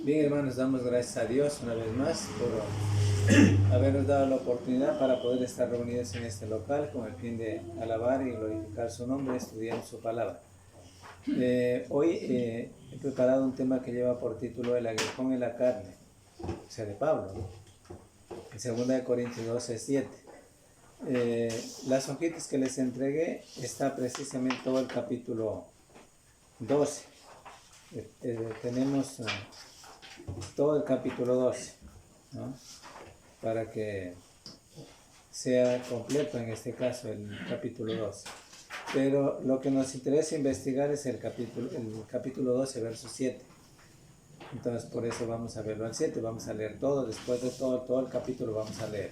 Bien, hermanos, damos gracias a Dios una vez más por habernos dado la oportunidad para poder estar reunidos en este local con el fin de alabar y glorificar su nombre, estudiando su palabra. Hoy he preparado un tema que lleva por título El aguijón en la carne, o sea, de Pablo, ¿no? En 2 Corintios 12:7. Las hojitas que les entregué está precisamente todo el capítulo 12. Tenemos todo el capítulo 12, ¿no? Para que sea completo en este caso el capítulo 12. Pero lo que nos interesa investigar es el capítulo 12, verso 7. Entonces por eso vamos a verlo al 7, vamos a leer todo, después de todo el capítulo vamos a leer.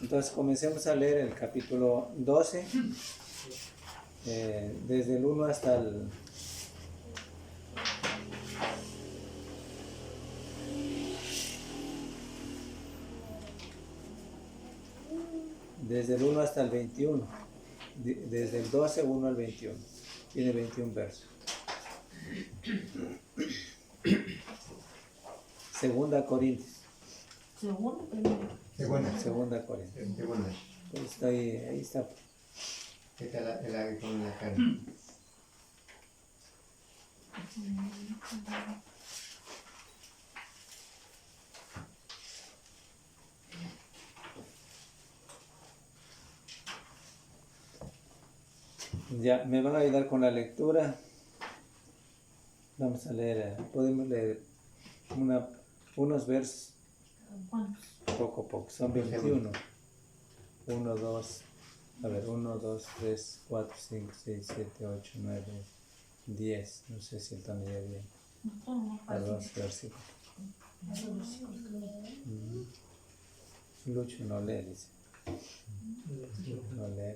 Entonces comencemos a leer el capítulo 12, desde el 1 hasta el... Desde el 1 hasta el 21, desde el 12, 1 al 21, tiene 21 versos. Segunda Corintios. Segunda Corintios. Pues está ahí está. ¿Qué tal el aguijón en la carne? Ya, me van a ayudar con la lectura. Vamos a leer, podemos leer unos versos poco a poco, son 21. 1, 2, a ver, 1, 2, 3, 4, 5, 6, 7, 8, 9, 10. No sé si están ya bien. A 2 versículos. Lucho no lee, dice. No lee.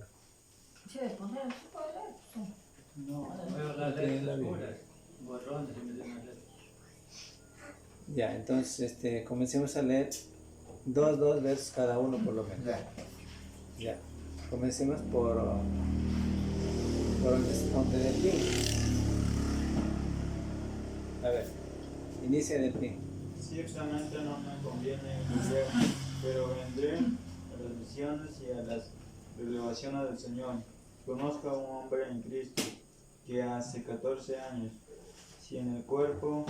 Ya, entonces comencemos a leer dos versos cada uno por lo menos. Ya, comencemos por donde del fin. A ver, inicia del fin. Ciertamente no me conviene volver, pero vendré a las visiones y a las revelaciones del Señor. Conozco a un hombre en Cristo que hace 14 años, si en el cuerpo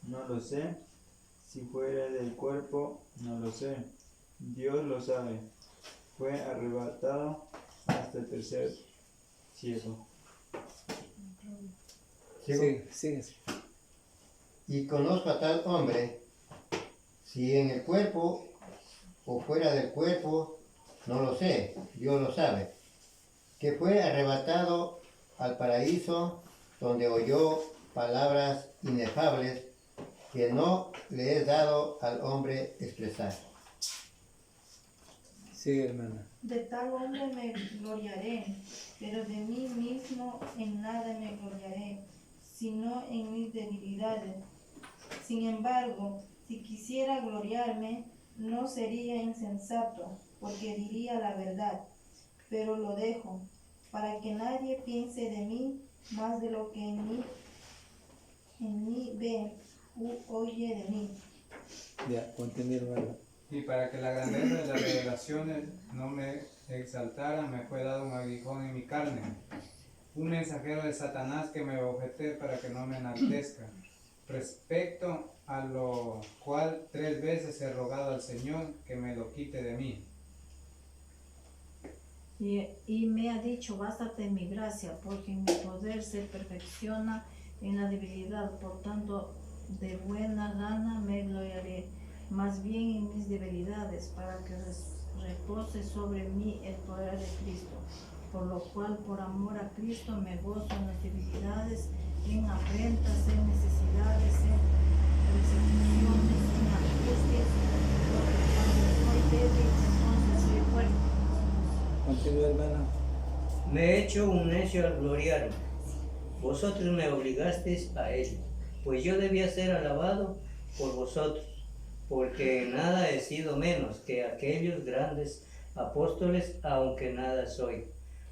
no lo sé, si fuera del cuerpo no lo sé, Dios lo sabe, fue arrebatado hasta el tercer cielo. Sigue. Y conozco a tal hombre, si en el cuerpo o fuera del cuerpo, no lo sé, Dios lo sabe, que fue arrebatado al paraíso, donde oyó palabras inefables que no le es dado al hombre expresar. Sigue, hermana. De tal hombre me gloriaré, pero de mí mismo en nada me gloriaré, sino en mis debilidades. Sin embargo, si quisiera gloriarme, no sería insensato, porque diría la verdad, pero lo dejo, para que nadie piense de mí más de lo que en mí ve u oye de mí. Ya, continúa, hermano. Y para que la grandeza de las revelaciones no me exaltara, me fue dado un aguijón en mi carne, un mensajero de Satanás que me objeté para que no me enaltezca. Respecto a lo cual 3 veces he rogado al Señor que me lo quite de mí. Y me ha dicho, bástate mi gracia, porque mi poder se perfecciona en la debilidad. Por tanto, de buena gana me gloriaré, más bien en mis debilidades, para que repose sobre mí el poder de Cristo. Por lo cual, por amor a Cristo, me gozo en las debilidades, en afrentas, en necesidades, en persecuciones, en angustias, porque cuando soy débil, entonces soy fuerte. Continúa, hermano. Me he hecho un necio al gloriarme. Vosotros me obligasteis a ello, pues yo debía ser alabado por vosotros, porque en nada he sido menos que aquellos grandes apóstoles, aunque nada soy.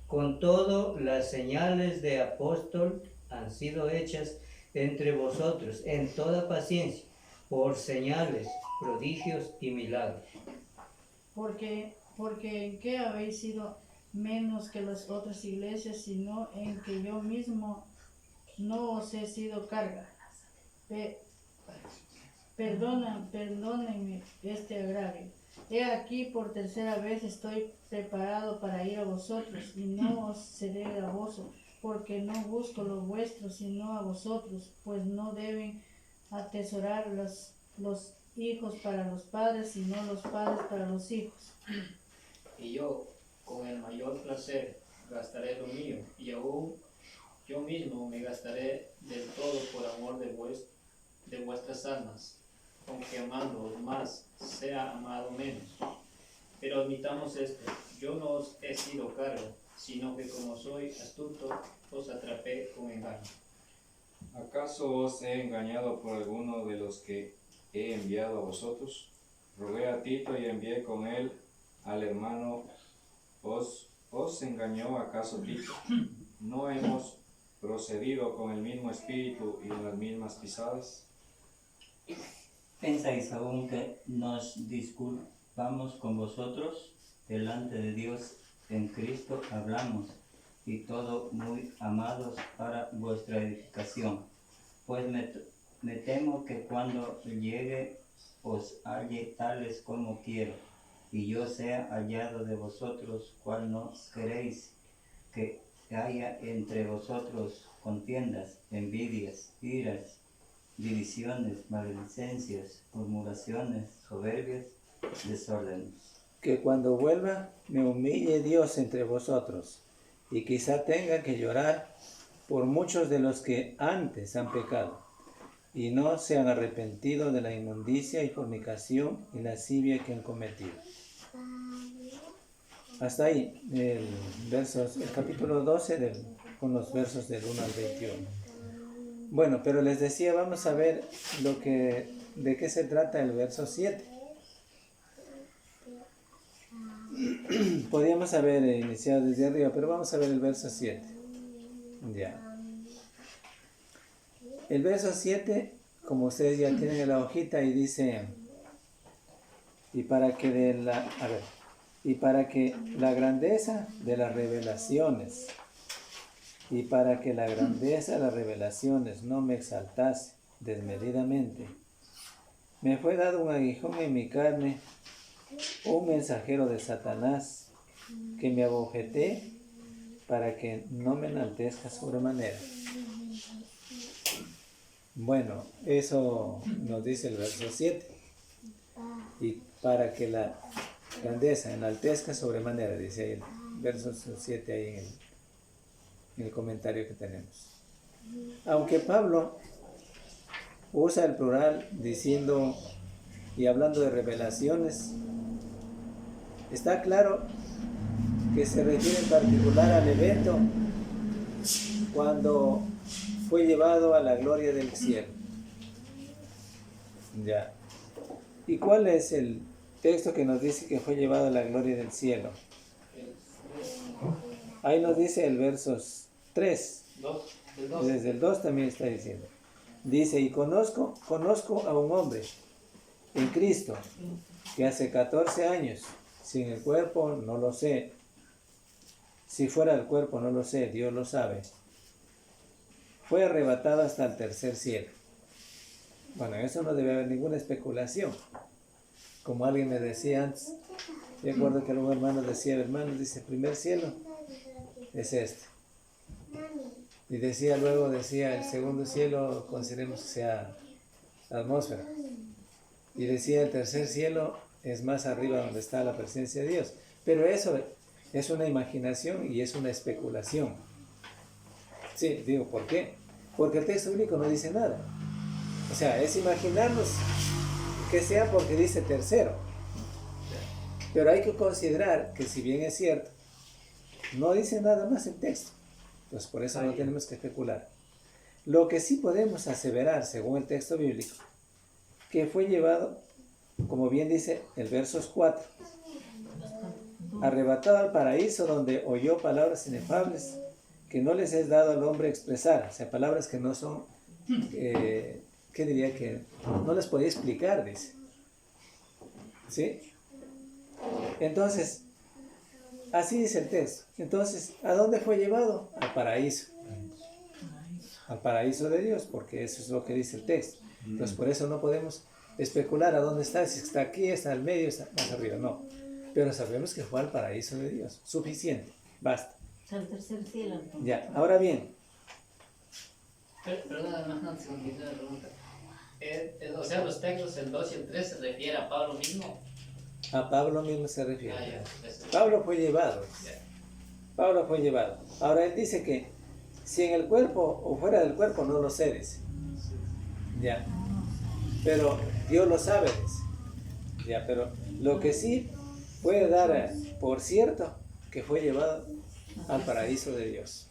Con todo, las señales de apóstol han sido hechas entre vosotros en toda paciencia, por señales, prodigios y milagros. Porque en qué habéis sido menos que las otras iglesias, sino en que yo mismo no os he sido carga. Perdónenme este agravio. He aquí por tercera vez estoy preparado para ir a vosotros, y no os seré gravoso, porque no busco lo vuestro, sino a vosotros, pues no deben atesorar los hijos para los padres, sino los padres para los hijos. Y yo, con el mayor placer, gastaré lo mío, y aún yo mismo me gastaré del todo por amor de vuestras almas, aunque amándoos más, sea amado menos. Pero admitamos esto, yo no os he sido cargo, sino que como soy astuto, os atrapé con engaño. ¿Acaso os he engañado por alguno de los que he enviado a vosotros? Rogué a Tito y envié con él al hermano. ¿Os engañó acaso Tito? ¿No hemos procedido con el mismo espíritu y en las mismas pisadas? ¿Pensáis aún que nos disculpamos con vosotros? Delante de Dios en Cristo hablamos, y todo muy amados para vuestra edificación. Pues me temo que cuando llegue os halle tales como quiero, y yo sea hallado de vosotros, cual no queréis que haya entre vosotros contiendas, envidias, iras, divisiones, maledicencias, murmuraciones, soberbias, desórdenes. Que cuando vuelva me humille Dios entre vosotros, y quizá tenga que llorar por muchos de los que antes han pecado, y no se han arrepentido de la inmundicia y fornicación y lascivia que han cometido. Hasta ahí el capítulo 12 con los versos del 1 al 21. Bueno, pero les decía, vamos a ver de qué se trata el verso 7. Podríamos haber iniciado desde arriba, pero vamos a ver el verso 7. Ya. El verso 7, como ustedes ya tienen en la hojita, y dice, y para que la grandeza de las revelaciones, y para que la grandeza de las revelaciones no me exaltase desmedidamente, me fue dado un aguijón en mi carne, un mensajero de Satanás, que me abofeté para que no me enaltezca sobremanera. Bueno, eso nos dice el verso 7. Y para que la grandeza enaltezca sobremanera, dice ahí el verso 7 ahí en el comentario que tenemos. Aunque Pablo usa el plural diciendo y hablando de revelaciones, está claro que se refiere en particular al evento cuando fue llevado a la gloria del cielo. Ya. ¿Y cuál es el texto que nos dice que fue llevado a la gloria del cielo? Ahí nos dice el verso 3. Desde el 2 también está diciendo. Dice, y conozco a un hombre en Cristo que hace 14 años, sin el cuerpo no lo sé, si fuera el cuerpo no lo sé, Dios lo sabe, fue arrebatado hasta el tercer cielo. Bueno, eso no debe haber ninguna especulación. Como alguien me decía antes, yo recuerdo que algún hermano decía, hermanos, dice, el primer cielo es este. Y luego decía, el segundo cielo consideremos que sea la atmósfera. Y decía, el tercer cielo es más arriba donde está la presencia de Dios. Pero eso es una imaginación y es una especulación. Sí, digo, ¿por qué? Porque el texto bíblico no dice nada. O sea, es imaginarnos que sea porque dice tercero. Pero hay que considerar que si bien es cierto, no dice nada más el texto. Pues por eso no tenemos que especular. Lo que sí podemos aseverar, según el texto bíblico, que fue llevado, como bien dice el verso 4, arrebatado al paraíso donde oyó palabras inefables que no les es dado al hombre expresar, o sea, palabras que no son ¿qué diría? Que no les podía explicar, dice. ¿Sí? Entonces, así dice el texto. Entonces, ¿a dónde fue llevado? Al paraíso. Al paraíso de Dios, porque eso es lo que dice el texto. Entonces, por eso no podemos especular a dónde está, si está aquí, está al medio, está más arriba, no. Pero sabemos que fue al paraíso de Dios. Suficiente, basta. El tercer cielo. Entonces. Ya, ahora bien. Perdona, no se me olvidó la pregunta. O sea, los textos, el 2 y el 3, ¿se refiere a Pablo mismo? A Pablo mismo se refiere. Ya, eso. Pablo fue llevado. Ya. Pablo fue llevado. Ahora él dice que si en el cuerpo o fuera del cuerpo no lo sé, dice. Ya. Pero Dios lo sabe, dice. Ya, pero lo que sí puede dar por cierto que fue llevado al paraíso de Dios.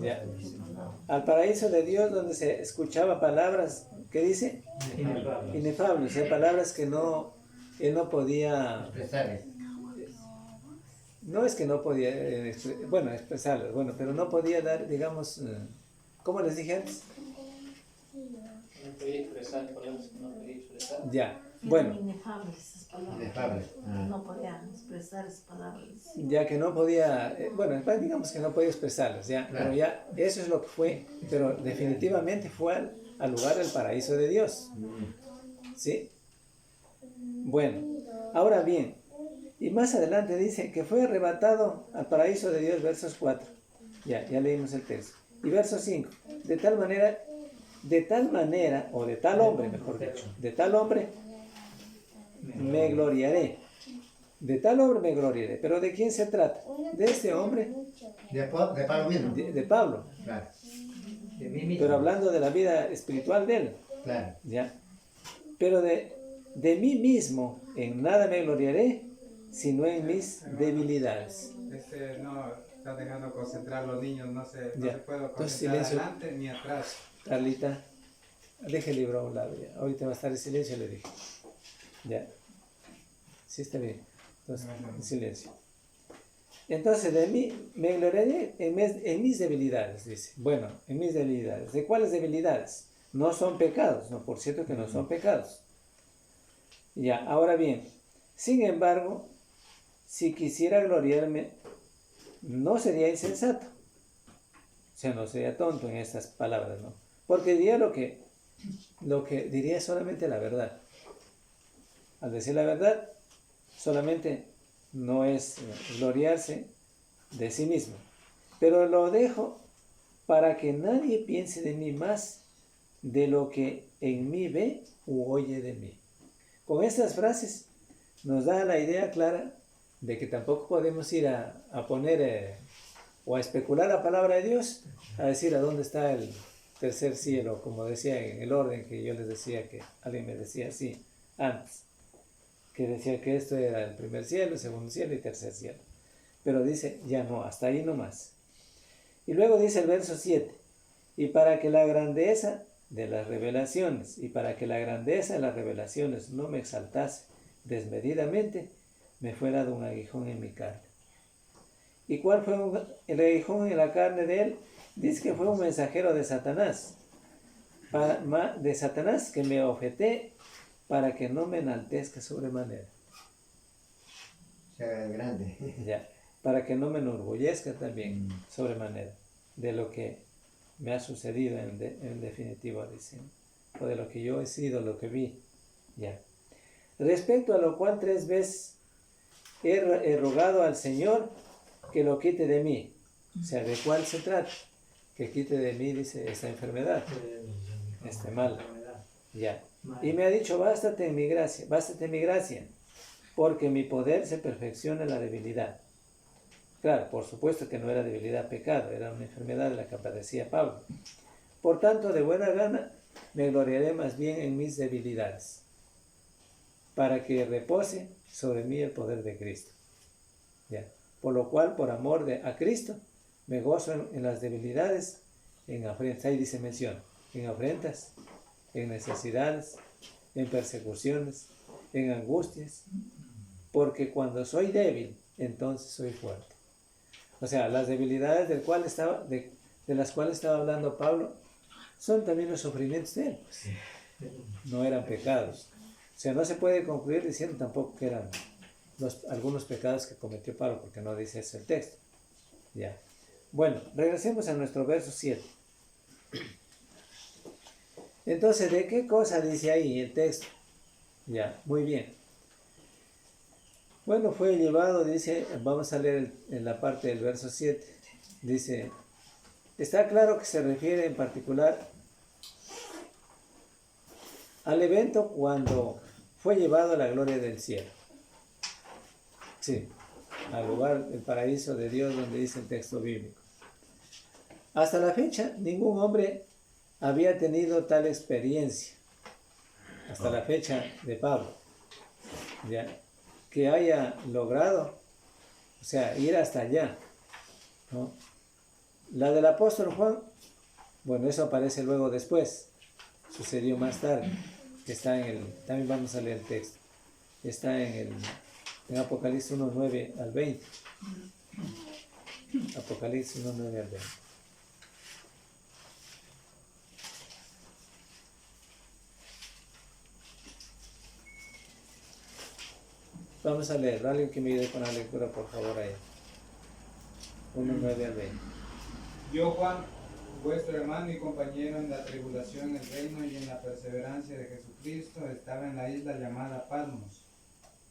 Ya. Al paraíso de Dios donde se escuchaba palabras, ¿qué dice? Inefables, o sea, palabras que él no podía Expresar. no es que no podía, expresarlas, pero no podía dar, digamos, ¿cómo les dije antes? No podía expresar palabras que no podía expresar. Ya, bueno, Inefables esas palabras. Inefables. No podían expresar esas palabras. ya que no podía, digamos que no podía expresarlas, ya, Claro. pero ya, eso es lo que fue, pero definitivamente fue al lugar del paraíso de Dios, ¿sí? Bueno, ahora bien, y más adelante dice que fue arrebatado al paraíso de Dios, versos 4, ya leímos el texto, y verso 5, de tal manera, o de tal hombre, mejor dicho, de tal hombre me gloriaré. De tal hombre me gloriaré. ¿Pero de quién se trata? De este hombre, De Pablo mismo. de Pablo. Claro, De mí mismo. Pero hablando de la vida espiritual de él. claro. ¿Ya? Pero de mí mismo en nada me gloriaré, sino en mis debilidades. No está dejando concentrar los niños, no se puede Entonces, concentrar silencio. adelante ni atrás. Carlita, deje el libro a un lado ya. Ahorita va a estar en silencio, le dije. Ya. Sí, está bien. Entonces, en silencio. Entonces, de mí me gloriaré en mis debilidades, dice. Bueno, en mis debilidades. ¿De cuáles debilidades? No son pecados, no, por cierto que no son pecados. Ya, ahora bien, sin embargo, si quisiera gloriarme, no sería insensato. O sea, no sería tonto en estas palabras, ¿no? Porque diría lo que diría es solamente la verdad. Al decir la verdad, solamente no es gloriarse de sí mismo. Pero lo dejo para que nadie piense de mí más de lo que en mí ve u oye de mí. Con estas frases nos da la idea clara de que tampoco podemos ir a poner o a especular la palabra de Dios, a decir a dónde está el tercer cielo, como decía en el orden que yo les decía, que alguien me decía así antes, que decía que esto era el primer cielo, el segundo cielo y tercer cielo. Pero dice, ya no, hasta ahí no más. Y luego dice el verso 7, y para que la grandeza de las revelaciones no me exaltase desmedidamente, me fue dado un aguijón en mi carne. ¿Y cuál fue el aguijón en la carne de él? Dice que fue un mensajero de Satanás, que me objeté para que no me enaltezca sobremanera. O sea, grande. Ya, para que no me enorgullezca también sobremanera de lo que me ha sucedido en definitiva, dicen, o de lo que yo he sido, lo que vi. Ya. Respecto a lo cual 3 veces he rogado al Señor que lo quite de mí. O sea, ¿de cuál se trata? Que quite de mí, dice, esta enfermedad, este mal. Ya. Y me ha dicho, bástate mi gracia, porque mi poder se perfecciona en la debilidad. Claro, por supuesto que no era debilidad pecado, era una enfermedad de la que padecía Pablo. Por tanto, de buena gana me gloriaré más bien en mis debilidades, para que repose sobre mí el poder de Cristo. ¿Ya? Por lo cual, por amor a Cristo, me gozo en las debilidades, en afrentas, ahí dice mención, en afrentas, en necesidades, en persecuciones, en angustias, porque cuando soy débil, entonces soy fuerte. O sea, las debilidades de las cuales estaba hablando Pablo son también los sufrimientos de él, pues. No eran pecados. O sea, no se puede concluir diciendo tampoco que eran algunos pecados que cometió Pablo, porque no dice eso el texto. Ya. Bueno, regresemos a nuestro verso 7. Entonces, ¿de qué cosa dice ahí el texto? Ya, muy bien. Bueno, fue llevado, dice, vamos a leer en la parte del verso 7. Dice, está claro que se refiere en particular al evento cuando fue llevado a la gloria del cielo. Sí, al lugar del paraíso de Dios donde dice el texto bíblico. Hasta la fecha, ningún hombre había tenido tal experiencia, hasta la fecha de Pablo, ¿ya? Que haya logrado, o sea, ir hasta allá, ¿no? La del apóstol Juan, bueno, eso aparece luego después, sucedió más tarde, que está también vamos a leer el texto, está en Apocalipsis 1, 9 al 20. Apocalipsis 1, 9 al 20. Vamos a leer, alguien que me ayude con la lectura, por favor, ahí. 1, 9 al 20. Yo, Juan, vuestro hermano y compañero en la tribulación, en el reino y en la perseverancia de Jesucristo, estaba en la isla llamada Patmos,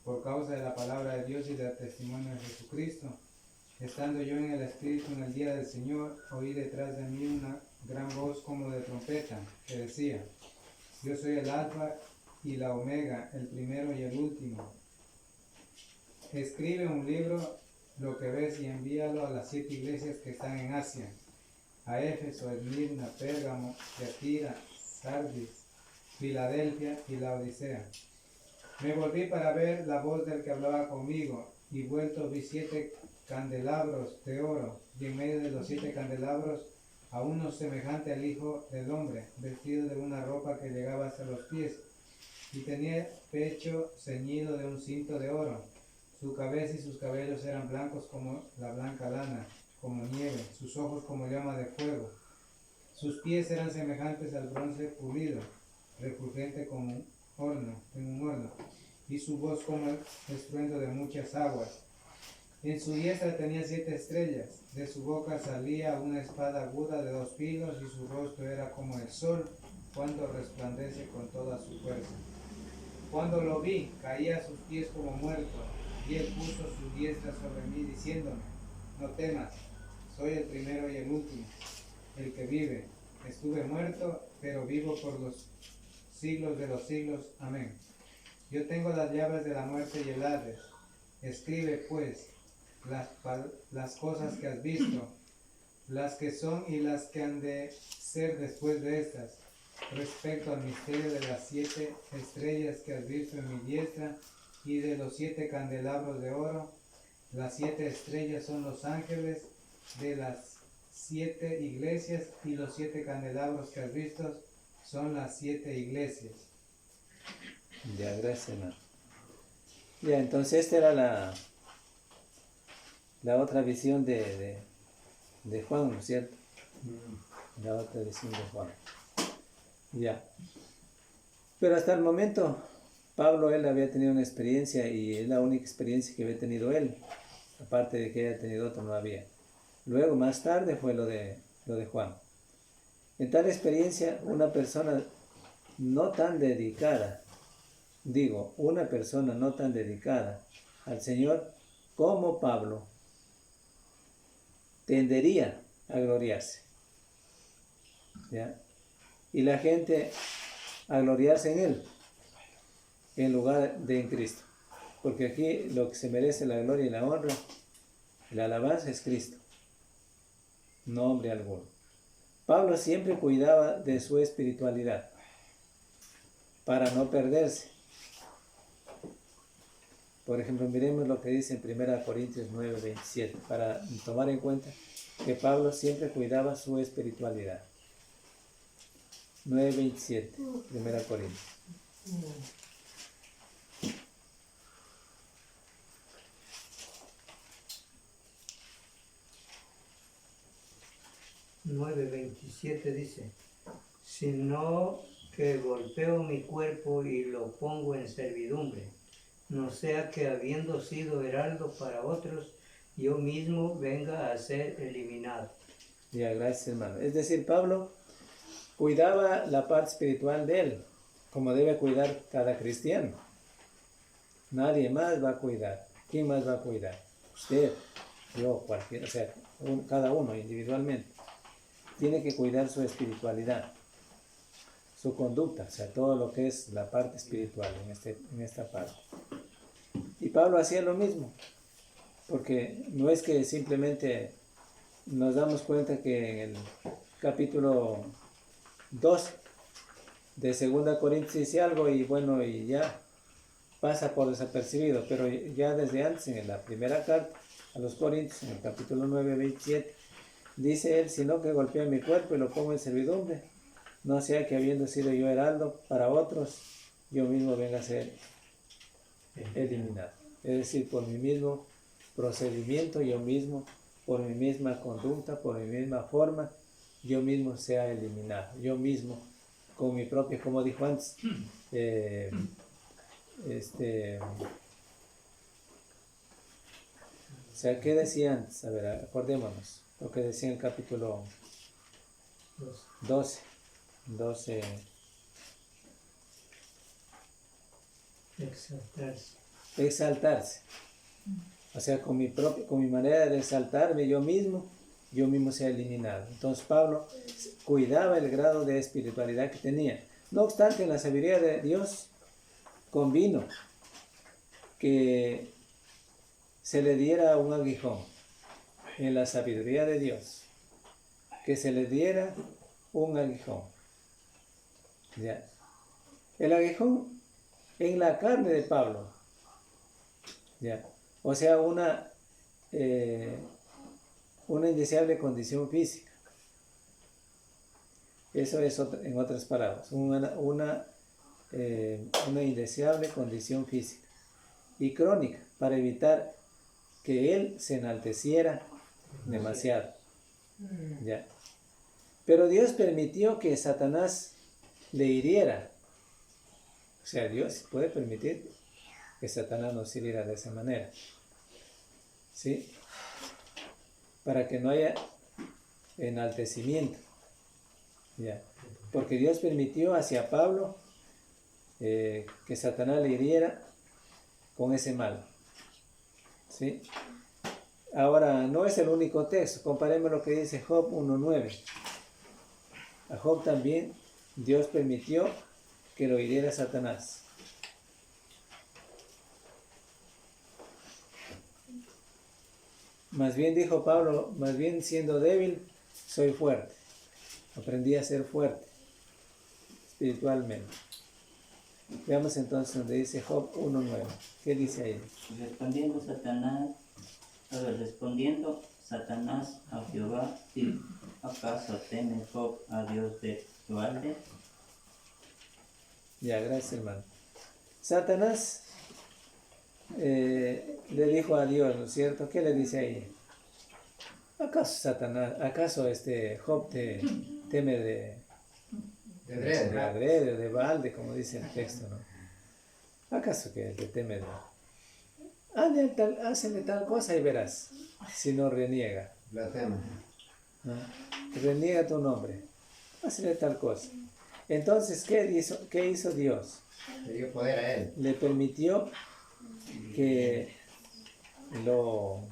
por causa de la palabra de Dios y del testimonio de Jesucristo. Estando yo en el Espíritu en el día del Señor, oí detrás de mí una gran voz como de trompeta, que decía, yo soy el Alfa y la Omega, el primero y el último. Escribe un libro lo que ves y envíalo a las 7 iglesias que están en Asia, a Éfeso, Esmirna, Pérgamo, Tiatira, Sardis, Filadelfia y la Odisea. Me volví para ver la voz del que hablaba conmigo, y vuelto vi 7 candelabros de oro, y en medio de los 7 candelabros a uno semejante al Hijo del Hombre, vestido de una ropa que llegaba hasta los pies, y tenía el pecho ceñido de un cinto de oro. Su cabeza y sus cabellos eran blancos como la blanca lana, como nieve, sus ojos como llama de fuego. Sus pies eran semejantes al bronce pulido, refulgente como un horno, y su voz como el estruendo de muchas aguas. En su diestra tenía 7 estrellas, de su boca salía una espada aguda de 2 filos, y su rostro era como el sol cuando resplandece con toda su fuerza. Cuando lo vi, caí a sus pies como muerto, y él puso su diestra sobre mí, diciéndome, no temas, soy el primero y el último, el que vive. Estuve muerto, pero vivo por los siglos de los siglos. Amén. Yo tengo las llaves de la muerte y el Hades. Escribe, pues, las cosas que has visto, las que son y las que han de ser después de estas. Respecto al misterio de las 7 estrellas que has visto en mi diestra, y de los 7 candelabros de oro, las 7 estrellas son los ángeles de las 7 iglesias, y los 7 candelabros que has visto son las 7 iglesias. Ya, gracias, hermano. Ya, entonces esta era la otra visión de Juan, ¿no es cierto? La otra visión de Juan. Ya. Pero hasta el momento, Pablo, él había tenido una experiencia, y es la única experiencia que había tenido él. Aparte de que haya tenido otra, no había. Luego, más tarde, fue lo de Juan. En tal experiencia, una persona no tan dedicada, una persona no tan dedicada al Señor como Pablo, tendería a gloriarse, ¿ya? Y la gente a gloriarse en él, en lugar de en Cristo. Porque aquí lo que se merece la gloria y la honra, la alabanza es Cristo, no hombre alguno. Pablo siempre cuidaba de su espiritualidad para no perderse. Por ejemplo, miremos lo que dice en 1 Corintios 9, 27, para tomar en cuenta que Pablo siempre cuidaba su espiritualidad. 9, 27, 1 Corintios. (9:27) dice, sino que golpeo mi cuerpo y lo pongo en servidumbre, no sea que habiendo sido heraldo para otros, yo mismo venga a ser eliminado. Ya, gracias, hermano. Es decir, Pablo cuidaba la parte espiritual de él, como debe cuidar cada cristiano. Nadie más va a cuidar. ¿Quién más va a cuidar? Usted, yo, cualquiera, o sea, cada uno individualmente. Tiene que cuidar su espiritualidad, su conducta, o sea, todo lo que es la parte espiritual en esta parte. Y Pablo hacía lo mismo, porque no es que simplemente nos damos cuenta que en el capítulo 2 de 2 Corintios dice algo y bueno, y ya pasa por desapercibido, pero ya desde antes, en la primera carta a los Corintios, en el capítulo 9, 27, dice él, sino que golpeo mi cuerpo y lo pongo en servidumbre, no sea que habiendo sido yo heraldo para otros, yo mismo venga a ser eliminado. Es decir, por mi mismo procedimiento, yo mismo, por mi misma conducta, por mi misma forma, yo mismo sea eliminado. Yo mismo, con mi propio, como dijo antes, o sea, ¿qué decía antes? A ver, acordémonos lo que decía en el capítulo 12. Exaltarse. O sea, con mi manera de exaltarme yo mismo sea eliminado. Entonces Pablo cuidaba el grado de espiritualidad que tenía. No obstante, en la sabiduría de Dios convino que se le diera un aguijón. En la sabiduría de Dios, que se le diera un aguijón. ¿Ya? El aguijón en la carne de Pablo. ¿Ya? O sea, una indeseable condición física. Eso es en otras palabras, una indeseable condición física y crónica para evitar que él se enalteciera demasiado. ¿Ya? Pero Dios permitió que Satanás le hiriera. O sea, Dios puede permitir que Satanás nos hiriera de esa manera. ¿Sí? Para que no haya enaltecimiento. ¿Ya? Porque Dios permitió hacia Pablo que Satanás le hiriera con ese mal. ¿Sí? Ahora, no es el único texto. Comparemos lo que dice Job 1.9. A Job también Dios permitió que lo hiriera Satanás. Más bien dijo Pablo, más bien siendo débil, soy fuerte. Aprendí a ser fuerte espiritualmente. Veamos entonces donde dice Job 1.9. ¿Qué dice ahí? Respondiendo Satanás a Jehová, ¿y acaso teme Job a Dios de balde? Ya, gracias, hermano. Satanás le dijo a Dios, ¿no es cierto? ¿Qué le dice ahí? ¿Acaso Job te teme de adrede, de balde, como dice el texto, ¿no? ¿Acaso que te teme de... Hácele tal cosa y verás, si no reniega. Blasfema. Reniega tu nombre. Hácele tal cosa. Entonces, ¿qué hizo Dios? Le dio poder a él. Le permitió que lo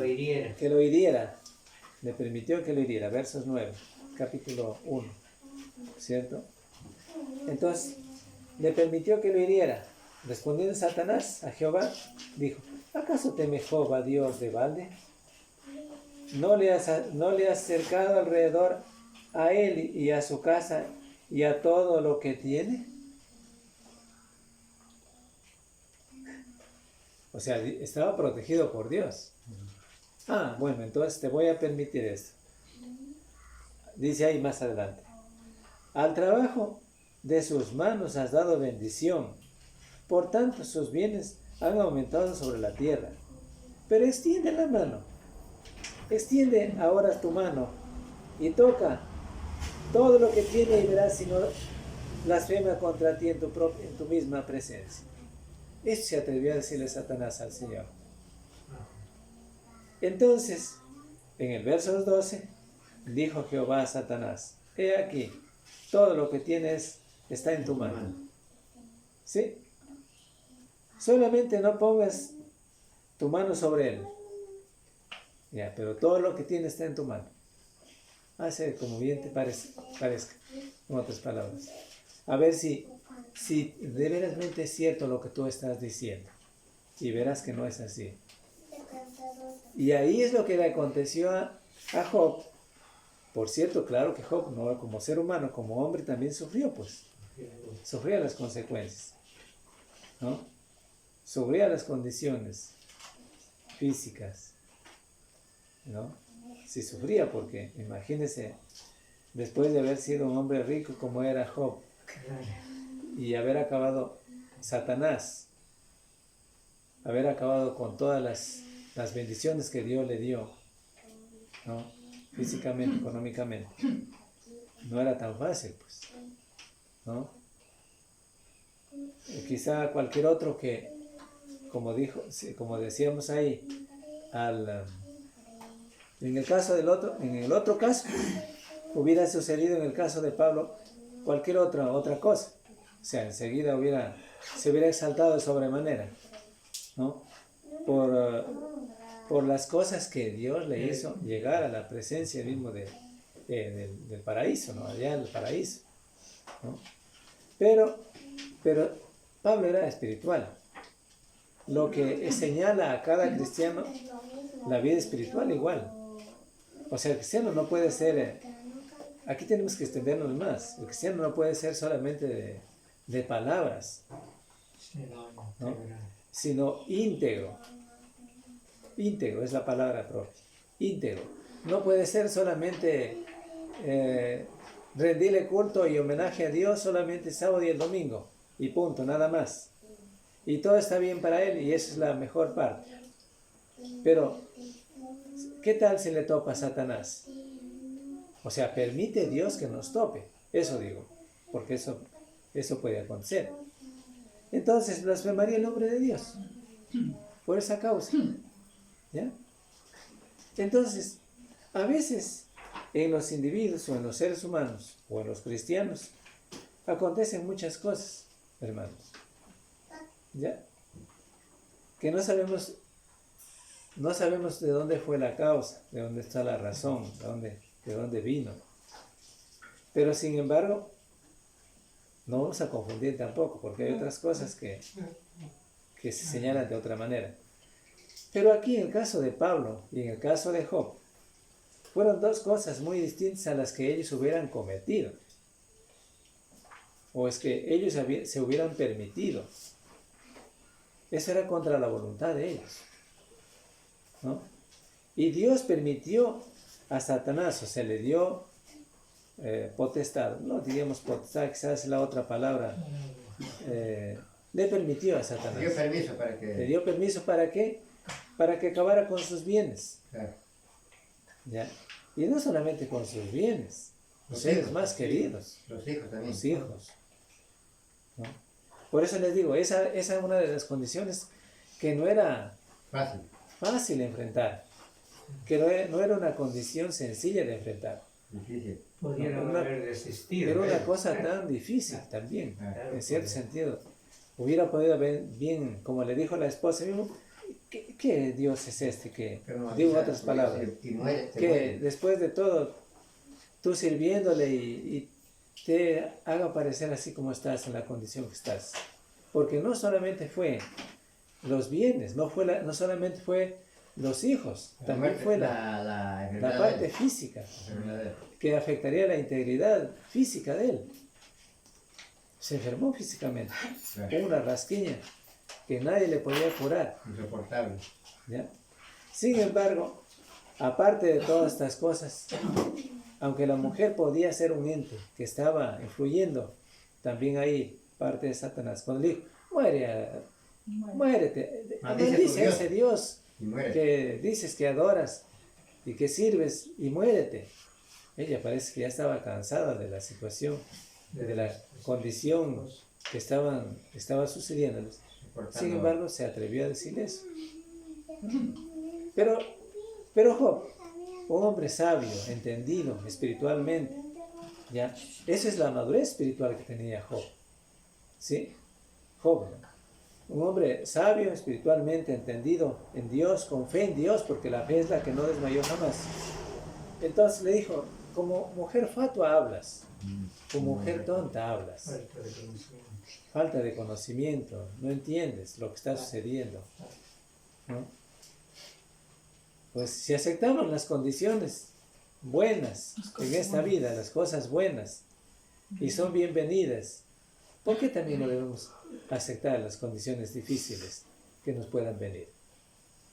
hiriera. Le permitió que lo hiriera. Versos 9, capítulo 1. ¿Cierto? Entonces, le permitió que lo hiriera. Respondiendo Satanás a Jehová, dijo, ¿acaso teme Job a Dios de balde? ¿No le has cercado alrededor a él y a su casa y a todo lo que tiene? O sea, estaba protegido por Dios. Bueno, entonces te voy a permitir esto. Dice ahí más adelante. Al trabajo de sus manos has dado bendición. Por tanto, sus bienes han aumentado sobre la tierra. Pero extiende la mano. Extiende ahora tu mano y toca todo lo que tiene y verás si no blasfema contra ti en tu misma presencia. Eso se atrevió a decirle Satanás al Señor. Entonces, en el verso 12, dijo Jehová a Satanás: he aquí, todo lo que tienes está en tu mano. ¿Sí? Solamente no pongas tu mano sobre él. Ya, pero todo lo que tienes está en tu mano. Hace como bien te parezca, en otras palabras. A ver si de veramente es cierto lo que tú estás diciendo. Y verás que no es así. Y ahí es lo que le aconteció a Job. Por cierto, claro que Job, no como ser humano, como hombre, también sufrió, pues. Sufría las consecuencias, ¿no? Sufría las condiciones físicas, ¿no? Sí sufría porque, imagínense, después de haber sido un hombre rico como era Job, y haber acabado Satanás, haber acabado con todas las bendiciones que Dios le dio, ¿no? Físicamente, económicamente, no era tan fácil, pues, ¿no? Quizá cualquier otro que, como decíamos ahí, en el otro caso, hubiera sucedido en el caso de Pablo cualquier otra cosa. O sea, enseguida se hubiera exaltado de sobremanera, ¿no? Por las cosas que Dios le hizo llegar a la presencia mismo del paraíso, ¿no? Allá en el paraíso, ¿no? Pero Pablo era espiritual. Lo que señala a cada cristiano la vida espiritual igual. O sea, el cristiano no puede ser, aquí tenemos que extendernos más, el cristiano no puede ser solamente de palabras, ¿no? Sino íntegro. Íntegro es la palabra propia. Íntegro. No puede ser solamente rendirle culto y homenaje a Dios solamente el sábado y el domingo. Y punto, nada más. Y todo está bien para él y esa es la mejor parte. Pero, ¿qué tal si le topa a Satanás? O sea, permite Dios que nos tope. Eso digo. Porque eso puede acontecer. Entonces, blasfemaría el nombre de Dios. Por esa causa. ¿Ya? Entonces, a veces en los individuos o en los seres humanos o en los cristianos acontecen muchas cosas, hermanos. ¿Ya? Que no sabemos de dónde fue la causa, de dónde está la razón, de dónde vino. Pero sin embargo, no vamos a confundir tampoco, porque hay otras cosas que se señalan de otra manera. Pero aquí en el caso de Pablo y en el caso de Job, fueron dos cosas muy distintas a las que ellos hubieran cometido. O es que ellos se hubieran permitido. Eso era contra la voluntad de ellos, ¿no? Y Dios permitió a Satanás, o sea, le dio potestad, no diríamos potestad, quizás es la otra palabra, le permitió a Satanás. Le dio permiso para que... ¿Le dio permiso para qué? Para que acabara con sus bienes. Claro. ¿Ya? Y no solamente con sus bienes, los seres más queridos. Los hijos también. Los hijos, ¿no? Por eso les digo, esa es una de las condiciones que no era fácil enfrentar, que no era una condición sencilla de enfrentar. Difícil. Pudieron haber desistido. Era una cosa tan difícil también, en cierto sentido. Hubiera podido haber bien, como le dijo la esposa, ¿qué Dios es este? Que, digo otras palabras, que después de todo, tú sirviéndole y te haga parecer así como estás, en la condición que estás. Porque no solamente fue los bienes, no solamente fue los hijos, también fue la parte física, que afectaría la integridad física de él. Se enfermó físicamente, con una rasquiña que nadie le podía curar. Insoportable. ¿Ya? Sin embargo, aparte de todas estas cosas, aunque la mujer podía ser un ente que estaba influyendo, también hay parte de Satanás. Cuando le dijo, muérete, maldice a ese Dios que dices que adoras y que sirves y muérete. Ella parece que ya estaba cansada de la situación, de la condición que estaba sucediéndoles. Sin embargo, se atrevió a decir eso. Pero Job, un hombre sabio, entendido espiritualmente, ¿ya? Esa es la madurez espiritual que tenía Job. ¿Sí? Job, ¿no? Un hombre sabio, espiritualmente entendido en Dios, con fe en Dios, porque la fe es la que no desmayó jamás. Entonces le dijo, como mujer fatua hablas, como mujer tonta hablas. Falta de conocimiento, no entiendes lo que está sucediendo, ¿no? Pues si aceptamos las condiciones buenas en esta vida, las cosas buenas, y son bienvenidas, ¿por qué también no debemos aceptar las condiciones difíciles que nos puedan venir?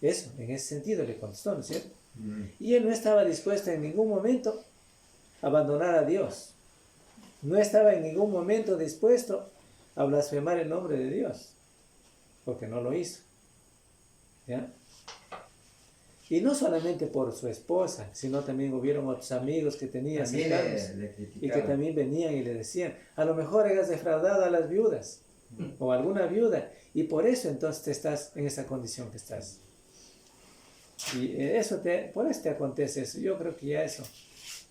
Eso, en ese sentido le contestó, ¿no es cierto? Y él no estaba dispuesto en ningún momento a abandonar a Dios. No estaba en ningún momento dispuesto a blasfemar el nombre de Dios, porque no lo hizo. ¿Ya? Y no solamente por su esposa, sino también hubieron otros amigos que tenía cercanos y que también venían y le decían, a lo mejor hayas defraudado a las viudas o alguna viuda y por eso entonces te estás en esa condición que estás. Y por eso te acontece eso. Yo creo que ya eso,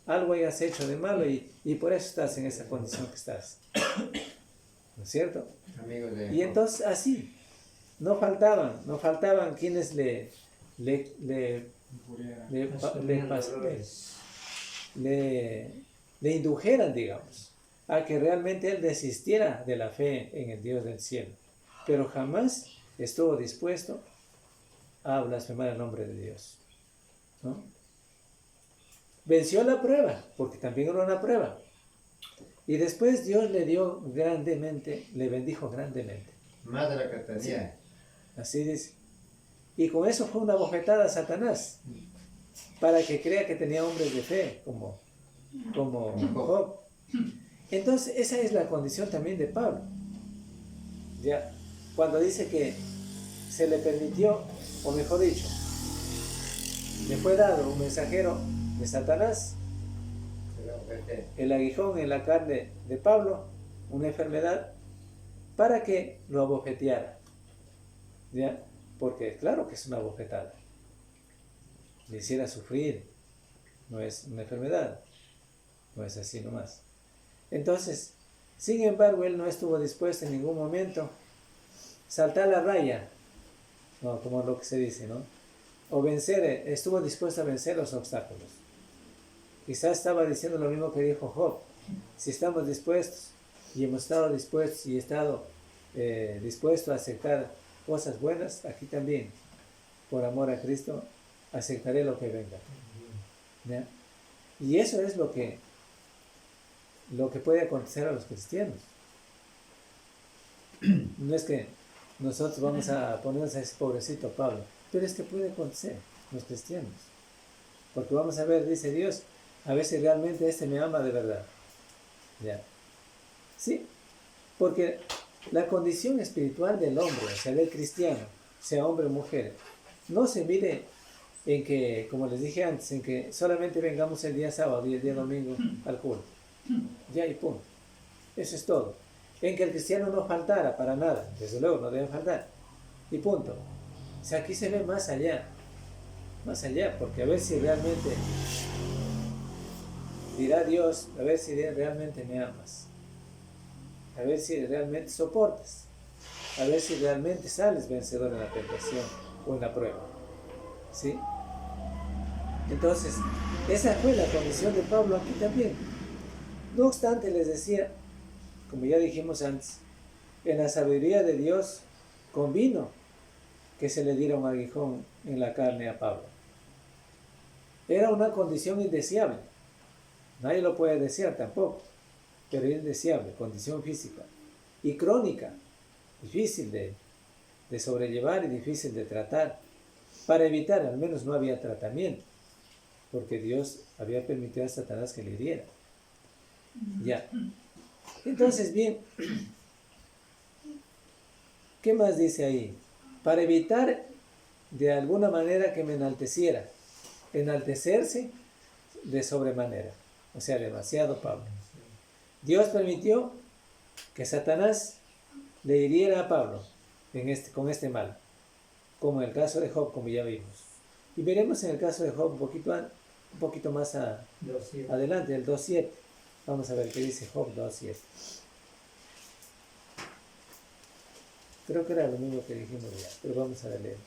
algo hayas hecho de malo y por eso estás en esa condición que estás. ¿No es cierto? Y entonces así, no faltaban quienes le indujeran, digamos, a que realmente él desistiera de la fe en el Dios del cielo, pero jamás estuvo dispuesto a blasfemar el nombre de Dios, ¿no? Venció la prueba, porque también era una prueba, y después Dios le dio grandemente, le bendijo grandemente, más de lo que tenía. Sí, así dice. Y con eso fue una bofetada a Satanás, para que crea que tenía hombres de fe, como Job. Entonces, esa es la condición también de Pablo. Ya, cuando dice que se le permitió, o mejor dicho, le fue dado un mensajero de Satanás, el aguijón en la carne de Pablo, una enfermedad, para que lo abofeteara. ¿Ya? Porque claro que es una bofetada. Le hiciera sufrir. No es una enfermedad. No es así nomás. Entonces, sin embargo, él no estuvo dispuesto en ningún momento saltar la raya, no, como lo que se dice, ¿no? O estuvo dispuesto a vencer los obstáculos. Quizás estaba diciendo lo mismo que dijo Job. Si estamos dispuestos, y hemos estado dispuestos, y he estado dispuesto a aceptar cosas buenas, aquí también, por amor a Cristo, aceptaré lo que venga. ¿Ya? Y eso es lo que puede acontecer a los cristianos. No es que nosotros vamos a ponernos a ese pobrecito Pablo, pero es que puede acontecer los cristianos. Porque vamos a ver, dice Dios, a ver si realmente este me ama de verdad. ¿Ya? Sí, porque la condición espiritual del hombre, o sea, del cristiano, sea hombre o mujer, no se mide en que, como les dije antes, en que solamente vengamos el día sábado y el día domingo al culto. Ya y punto. Eso es todo. En que el cristiano no faltara para nada, desde luego no debe faltar. Y punto. O sea, aquí se ve más allá, porque a ver si realmente dirá Dios, a ver si realmente me amas. A ver si realmente soportas, a ver si realmente sales vencedor en la tentación o en la prueba. ¿Sí? Entonces, esa fue la condición de Pablo aquí también. No obstante, les decía, como ya dijimos antes, en la sabiduría de Dios convino que se le diera un aguijón en la carne a Pablo. Era una condición indeseable. Nadie lo puede desear tampoco. Pero es indeseable, condición física y crónica, difícil de sobrellevar y difícil de tratar. Para evitar, al menos no había tratamiento, porque Dios había permitido a Satanás que le hiriera. Ya. Entonces, bien, ¿qué más dice ahí? Para evitar de alguna manera que me enalteciera, enaltecerse de sobremanera. o sea, demasiado Pablo. Dios permitió que Satanás le hiriera a Pablo con este mal, como en el caso de Job, como ya vimos. Y veremos en el caso de Job un poquito más adelante, el 2.7. Vamos a ver qué dice Job 2.7. Creo que era lo mismo que dijimos ya, pero vamos a leer.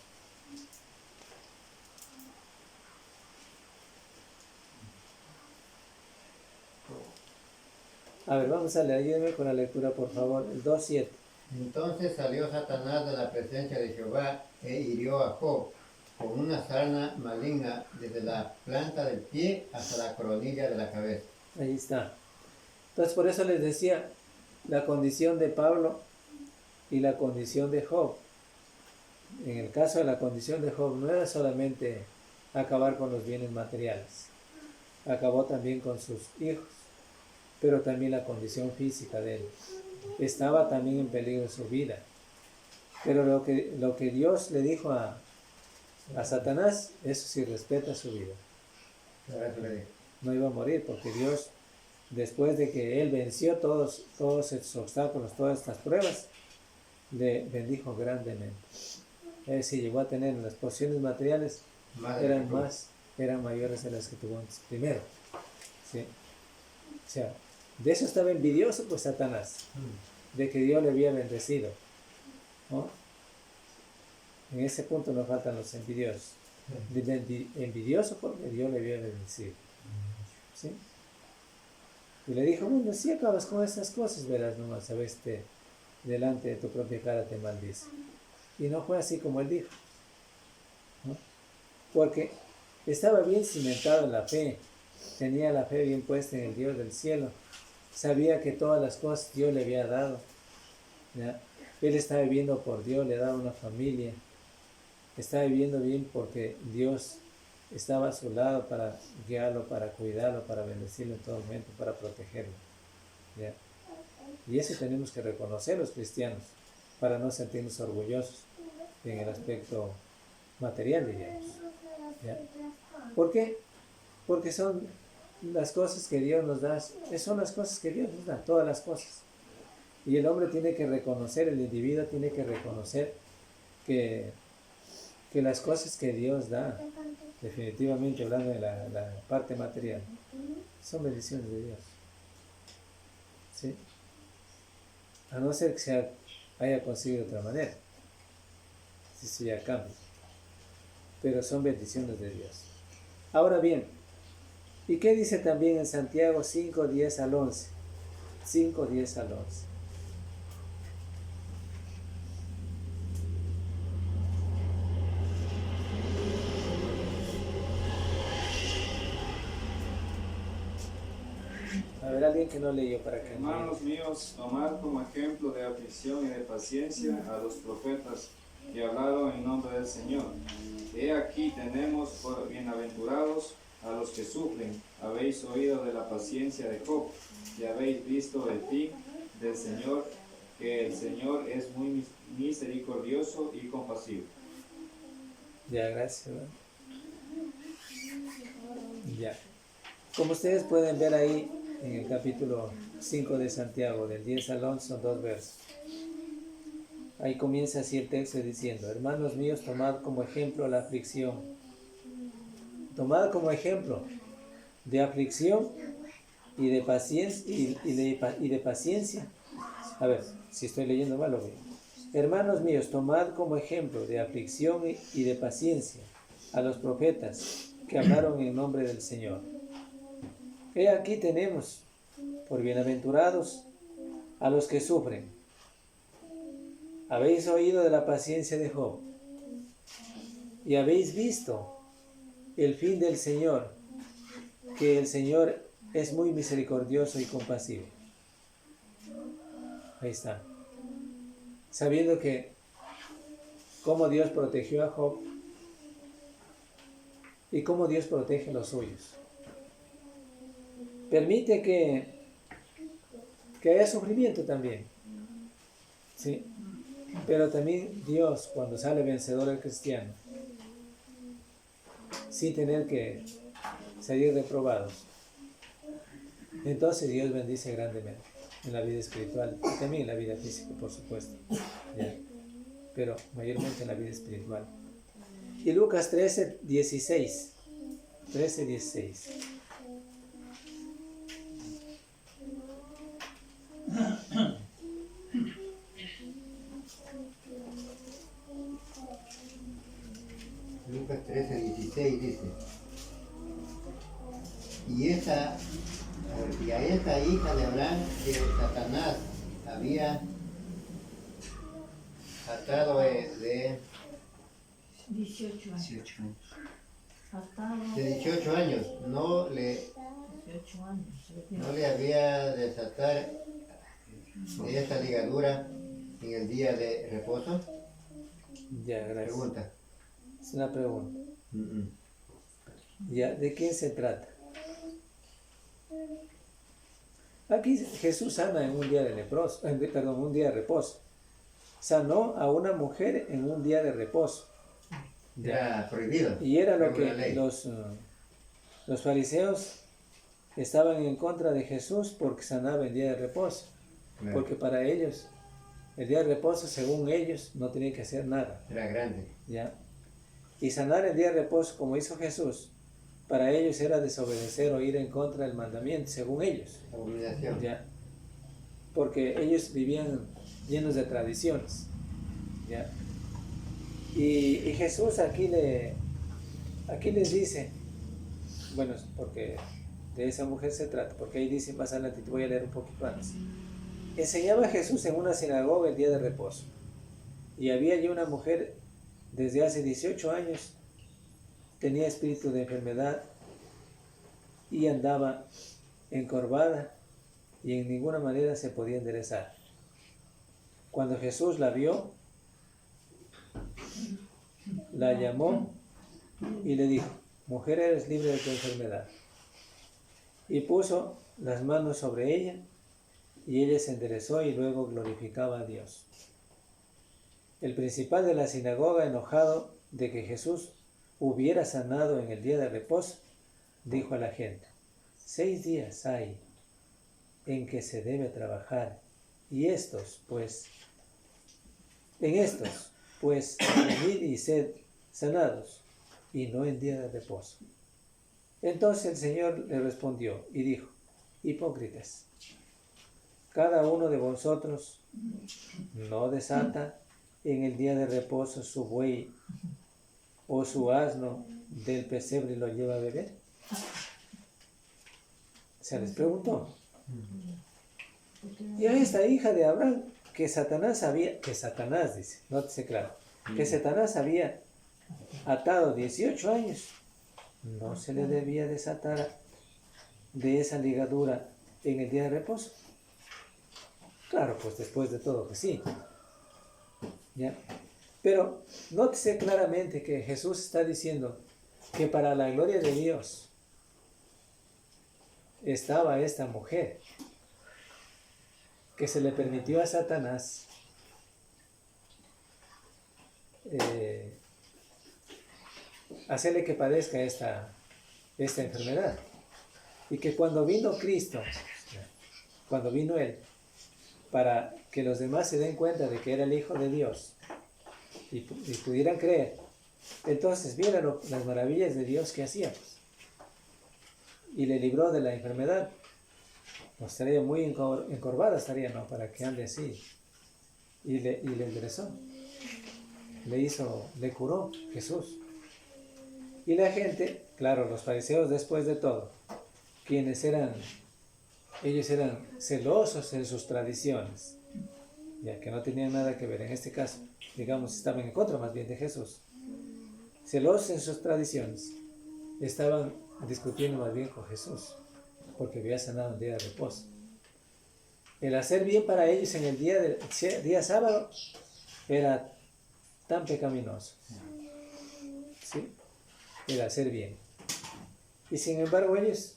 A ver, vamos a leer, ayúdenme con la lectura, por favor, el 2.7. Entonces salió Satanás de la presencia de Jehová e hirió a Job con una sarna maligna desde la planta del pie hasta la coronilla de la cabeza. Ahí está. Entonces, por eso les decía, la condición de Pablo y la condición de Job. En el caso de la condición de Job, no era solamente acabar con los bienes materiales, acabó también con sus hijos, pero también la condición física de él. Estaba también en peligro su vida. Pero lo que Dios le dijo a Satanás, eso sí respeta su vida. No iba a morir, porque Dios, después de que él venció todos estos obstáculos, todas estas pruebas, le bendijo grandemente. Es decir, llegó a tener las porciones materiales, eran mayores de las que tuvo antes primero. ¿Sí? O sea, de eso estaba envidioso pues Satanás, de que Dios le había bendecido, ¿no? En ese punto nos faltan los envidiosos. Envidioso porque Dios le había bendecido, ¿sí? Y le dijo, bueno, si acabas con estas cosas, verás nomás, a veces delante de tu propia cara te maldice. Y no fue así como él dijo, ¿no? Porque estaba bien cimentado en la fe, tenía la fe bien puesta en el Dios del cielo, sabía que todas las cosas Dios le había dado, ¿ya? Él estaba viviendo por Dios, le daba una familia, estaba viviendo bien porque Dios estaba a su lado para guiarlo, para cuidarlo, para bendecirlo en todo momento, para protegerlo, ¿ya? Y eso tenemos que reconocer los cristianos para no sentirnos orgullosos en el aspecto material, diríamos, ¿ya? ¿Por qué? Porque son las cosas que Dios nos da, son las cosas que Dios nos da, todas las cosas. Y el hombre tiene que reconocer, el individuo tiene que reconocer que las cosas que Dios da, definitivamente hablando de la parte material, son bendiciones de Dios, ¿sí? A no ser que se haya conseguido de otra manera, si se ya cambia, pero son bendiciones de Dios. Ahora bien, ¿y qué dice también en Santiago 5, 10 al 11? 5, 10 al 11. A ver, alguien que no leyó para que... Hermanos míos, tomad como ejemplo de aflicción y de paciencia a los profetas que hablaron en nombre del Señor. He aquí tenemos por bienaventurados a los que sufren. Habéis oído de la paciencia de Job y habéis visto el fin del Señor, que el Señor es muy misericordioso y compasivo. Ya, gracias. Ya. Como ustedes pueden ver ahí en el capítulo 5 de Santiago, del 10 al 11, son 2 versos. Ahí comienza así el texto diciendo: hermanos míos, tomad como ejemplo la aflicción. Tomad como ejemplo de aflicción y de paciencia. Y de paciencia. A ver, si estoy leyendo mal o bien. Hermanos míos, tomad como ejemplo de aflicción y de paciencia a los profetas que hablaron en nombre del Señor. He aquí tenemos por bienaventurados a los que sufren. Habéis oído de la paciencia de Job y habéis visto el fin del Señor, que el Señor es muy misericordioso y compasivo. Ahí está. Sabiendo que cómo Dios protegió a Job y cómo Dios protege a los suyos. Permite que haya sufrimiento también, ¿sí? Pero también Dios, cuando sale vencedor el cristiano, sin tener que salir reprobados, entonces Dios bendice grandemente en la vida espiritual y también en la vida física, por supuesto, ¿ya? Pero mayormente en la vida espiritual. Y Lucas 13:16. 13:16. Lucas 13:16 dice, y a esta hija de Abraham que Satanás había atado de 18 años. 18 años. Atado de 18 años, no le 18 años. no le había desatar de esta ligadura en el día de reposo. Ya, gracias. Pregunta. Es una pregunta. Mm-mm. Ya, ¿de quién se trata? Aquí Jesús sana en un día de un día de reposo. Sanó a una mujer en un día de reposo. Era prohibido. Y era lo según la que ley. los fariseos estaban en contra de Jesús porque sanaba en día de reposo. Claro. Porque para ellos, el día de reposo, según ellos, no tenía que hacer nada. Era grande. ¿Ya? Y sanar en día de reposo, como hizo Jesús, para ellos era desobedecer o ir en contra del mandamiento, según ellos. Abominación. ¿Ya? Porque ellos vivían llenos de tradiciones. ¿Ya? Y Jesús aquí les dice, bueno, porque de esa mujer se trata, porque ahí dice más adelante, te voy a leer un poquito antes. Enseñaba Jesús en una sinagoga el día de reposo. Y había allí una mujer desde hace 18 años, tenía espíritu de enfermedad y andaba encorvada y en ninguna manera se podía enderezar. Cuando Jesús la vio, la llamó y le dijo, mujer, eres libre de tu enfermedad. Y puso las manos sobre ella y ella se enderezó y luego glorificaba a Dios. El principal de la sinagoga, enojado de que Jesús hubiera sanado en el día de reposo, dijo a la gente, 6 días hay en que se debe trabajar, y en estos, pues, venid y sed sanados, y no en día de reposo. Entonces el Señor le respondió y dijo, hipócritas, cada uno de vosotros no desata en el día de reposo su buey o su asno del pesebre y lo lleva a beber. Se les preguntó. Y a esta hija de Abraham, que Satanás dice, nótese claro, que Satanás había atado 18 años, no se le debía desatar de esa ligadura en el día de reposo. Claro, pues después de todo que sí. ¿Ya? Pero nótese claramente que Jesús está diciendo que para la gloria de Dios estaba esta mujer, que se le permitió a Satanás hacerle que padezca esta enfermedad. Y que cuando vino Cristo, cuando vino Él, para que los demás se den cuenta de que era el Hijo de Dios y pudieran creer, entonces vieran las maravillas de Dios que hacía, pues, y le libró de la enfermedad. No estaría muy encorvada, estaría, ¿no? Para que ande así. Y le enderezó. Le curó Jesús. Y la gente, claro, los fariseos después de todo, ellos eran celosos en sus tradiciones, ya que no tenían nada que ver, en este caso, digamos, estaban en contra más bien de Jesús. Celosos en sus tradiciones, estaban discutiendo más bien con Jesús, porque había sanado un día de reposo. El hacer bien para ellos en el día sábado era tan pecaminoso. ¿Sí? El hacer bien. Y sin embargo ellos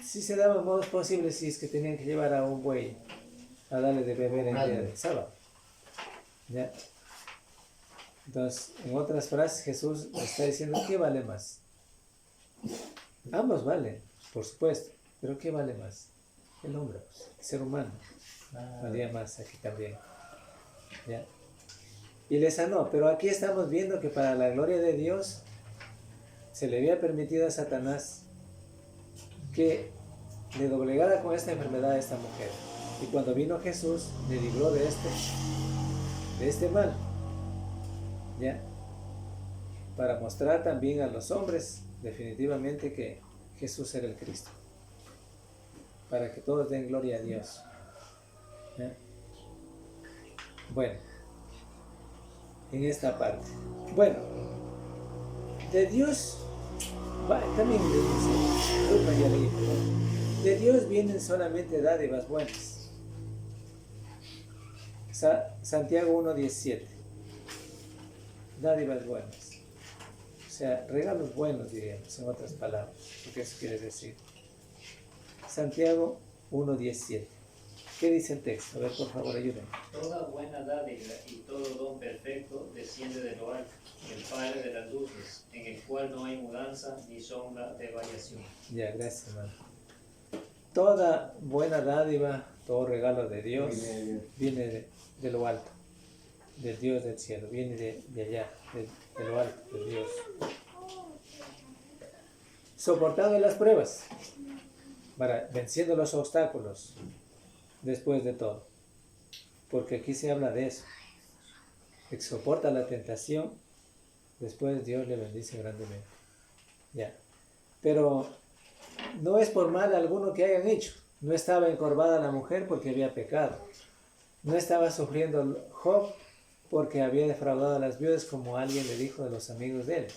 sí se daban modos posibles si es que tenían que llevar a un buey a darle de beber en el día del sábado. ¿Ya? Entonces, en otras frases Jesús está diciendo, ¿qué vale más? Ambos valen, por supuesto, Pero ¿qué vale más? El hombre, pues, el ser humano. Valía más aquí también. ¿Ya? Y le sanó, pero aquí estamos viendo que para la gloria de Dios se le había permitido a Satanás que le doblegara con esta enfermedad a esta mujer. Y cuando vino Jesús, le libró de este mal. ¿Ya? Para mostrar también a los hombres definitivamente que Jesús era el Cristo. Para que todos den gloria a Dios. ¿Ya? Bueno, en esta parte. Bueno, de Dios, también de Dios vienen solamente dádivas buenas. Santiago 1:17. Dádivas buenas. O sea, regalos buenos, diríamos, en otras palabras. Porque eso quiere decir. Santiago 1:17. ¿Qué dice el texto? A ver, por favor, ayúdenme. Toda buena dádiva y todo don perfecto desciende de lo alto, el Padre de las luces, en el cual no hay mudanza ni sombra de variación. Ya, gracias, hermano. Toda buena dádiva, todo regalo de Dios viene de lo alto, del Dios del cielo, viene de allá, de lo alto, de Dios. Soportando las pruebas, venciendo los obstáculos, después de todo. Porque aquí se habla de eso. El que soporta la tentación, después Dios le bendice grandemente. Ya. Pero no es por mal alguno que hayan hecho. No estaba encorvada la mujer porque había pecado. No estaba sufriendo Job porque había defraudado a las viudas, como alguien le dijo de los amigos de él.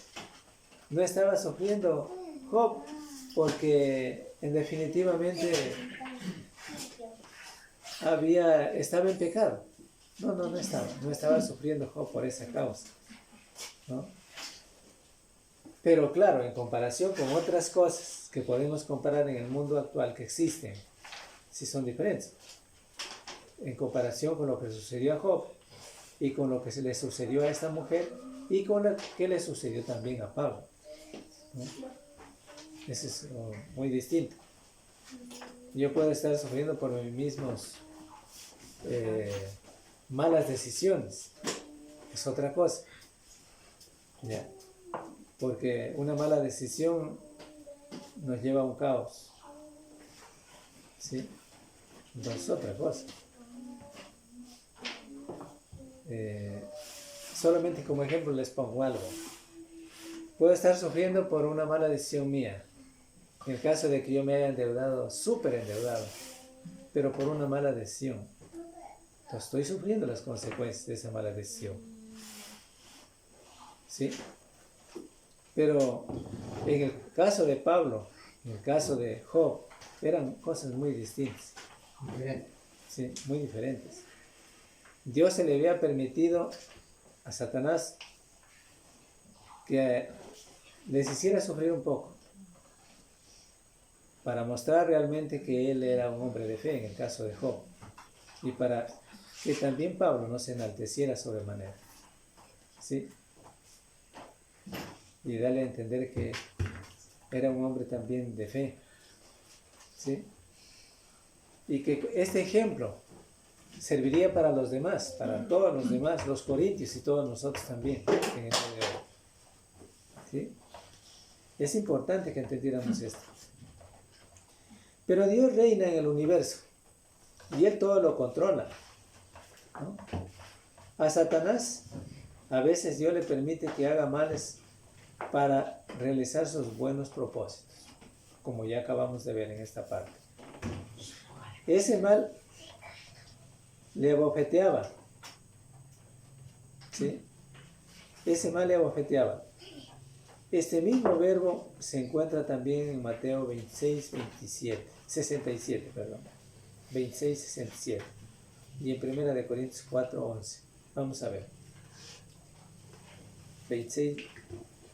No estaba sufriendo Job porque definitivamente estaba en pecado. No estaba sufriendo Job por esa causa, ¿no? Pero claro, en comparación con otras cosas que podemos comparar en el mundo actual que existen, sí son diferentes. En comparación con lo que sucedió a Job y con lo que se le sucedió a esta mujer y con lo que le sucedió también a Pablo, ¿no? Eso es muy distinto. Yo puedo estar sufriendo por mis mismos malas decisiones, es otra cosa. ¿Ya? Porque una mala decisión nos lleva a un caos, ¿sí? Entonces es otra cosa. Solamente como ejemplo les pongo algo. Puedo estar sufriendo por una mala decisión mía, en el caso de que yo me haya endeudado, súper endeudado, pero por una mala decisión. Entonces estoy sufriendo las consecuencias de esa mala decisión, ¿sí? Pero en el caso de Pablo, en el caso de Job, eran cosas muy distintas. Sí, muy diferentes. Dios se le había permitido a Satanás que les hiciera sufrir un poco, para mostrar realmente que él era un hombre de fe en el caso de Job, y para que también Pablo no se enalteciera sobremanera, ¿sí? Y darle a entender que era un hombre también de fe, ¿sí? Y que este ejemplo serviría para los demás, para todos los demás, los corintios y todos nosotros también en el día de hoy, ¿sí? Es importante que entendiéramos esto. Pero Dios reina en el universo y Él todo lo controla, ¿no? A Satanás a veces Dios le permite que haga males para realizar sus buenos propósitos, como ya acabamos de ver en esta parte. Ese mal le abofeteaba, ¿sí? Ese mal le abofeteaba. Este mismo verbo se encuentra también en Mateo 67, 67, y en 1 Corintios 4:11. Vamos a ver.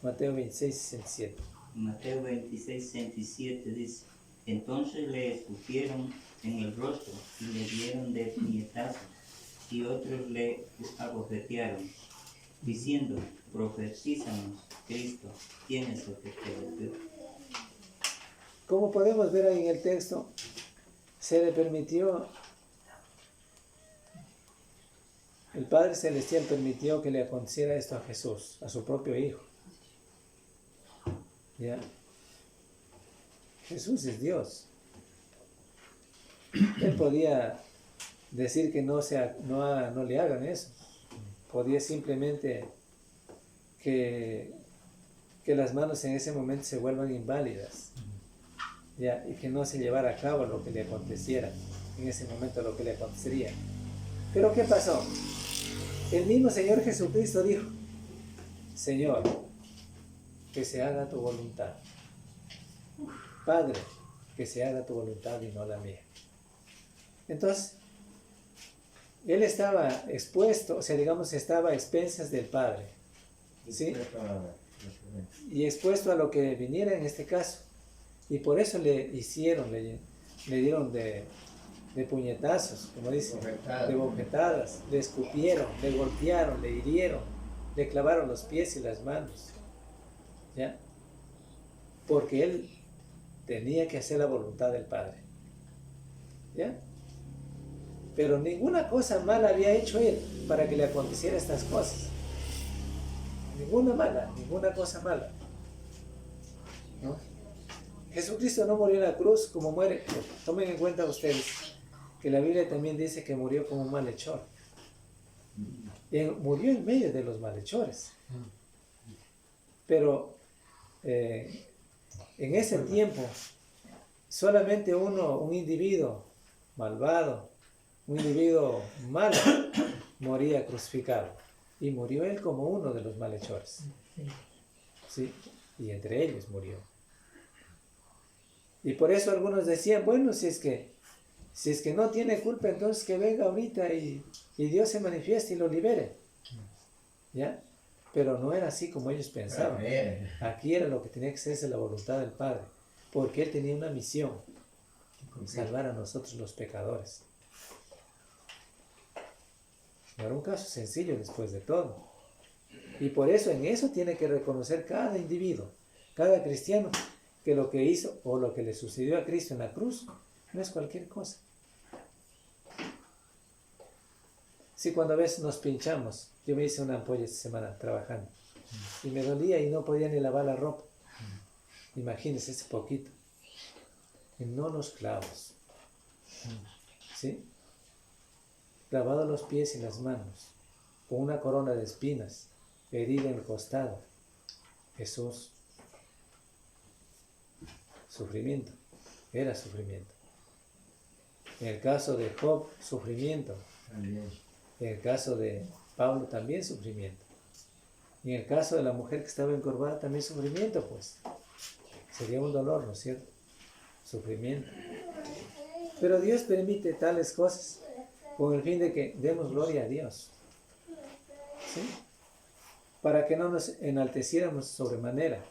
Mateo 26, 67. Mateo 26, 67 dice: Entonces le escupieron en el rostro y le dieron de puñetazos, y otros le abofetearon, diciendo: Profetízanos, Cristo, ¿quién es el que te golpeó? como podemos ver ahí en el texto, se le permitió, el Padre Celestial permitió que le aconteciera esto a Jesús, a su propio Hijo. ¿Ya? Jesús es Dios. Él podía decir que no le hagan eso. Podía simplemente que las manos en ese momento se vuelvan inválidas, ¿ya? Y que no se llevara a cabo lo que le aconteciera, en ese momento lo que le acontecería. Pero ¿qué pasó? El mismo Señor Jesucristo dijo: Señor, que se haga tu voluntad. Padre, que se haga tu voluntad y no la mía. Entonces, Él estaba expuesto, o sea, digamos, estaba a expensas del Padre, ¿sí? Y expuesto a lo que viniera en este caso. Y por eso le dieron de puñetazos, como dicen, de bofetadas, le escupieron, le golpearon, le hirieron, le clavaron los pies y las manos, ¿ya? Porque Él tenía que hacer la voluntad del Padre, ¿ya? Pero ninguna cosa mala había hecho Él para que le aconteciera estas cosas. Ninguna cosa mala, ¿no? Jesucristo no murió en la cruz como muere. Tomen en cuenta ustedes que la Biblia también dice que murió como un malhechor. Murió en medio de los malhechores. Pero en ese tiempo, solamente un individuo malvado, un individuo malo, moría crucificado. Y murió él como uno de los malhechores. ¿Sí? Y entre ellos murió. Y por eso algunos decían, bueno, si es que no tiene culpa, entonces que venga ahorita y Dios se manifieste y lo libere. ¿Ya? Pero no era así como ellos pensaban. Aquí era lo que tenía que hacerse la voluntad del Padre. Porque Él tenía una misión: salvar a nosotros los pecadores. No era un caso sencillo después de todo. Y por eso en eso tiene que reconocer cada individuo, cada cristiano, que lo que hizo o lo que le sucedió a Cristo en la cruz no es cualquier cosa. Si cuando a veces nos pinchamos, yo me hice una ampolla esta semana trabajando y me dolía y no podía ni lavar la ropa. Imagínense ese poquito. Y no los clavos. ¿Sí? Clavado los pies y las manos, con una corona de espinas, herida en el costado. Jesús. Sufrimiento. Era sufrimiento. En el caso de Job, sufrimiento. En el caso de Pablo, también sufrimiento. Y en el caso de la mujer que estaba encorvada, también sufrimiento, pues. Sería un dolor, ¿no es cierto? Sufrimiento. Pero Dios permite tales cosas con el fin de que demos gloria a Dios. ¿Sí? Para que no nos enalteciéramos sobremanera.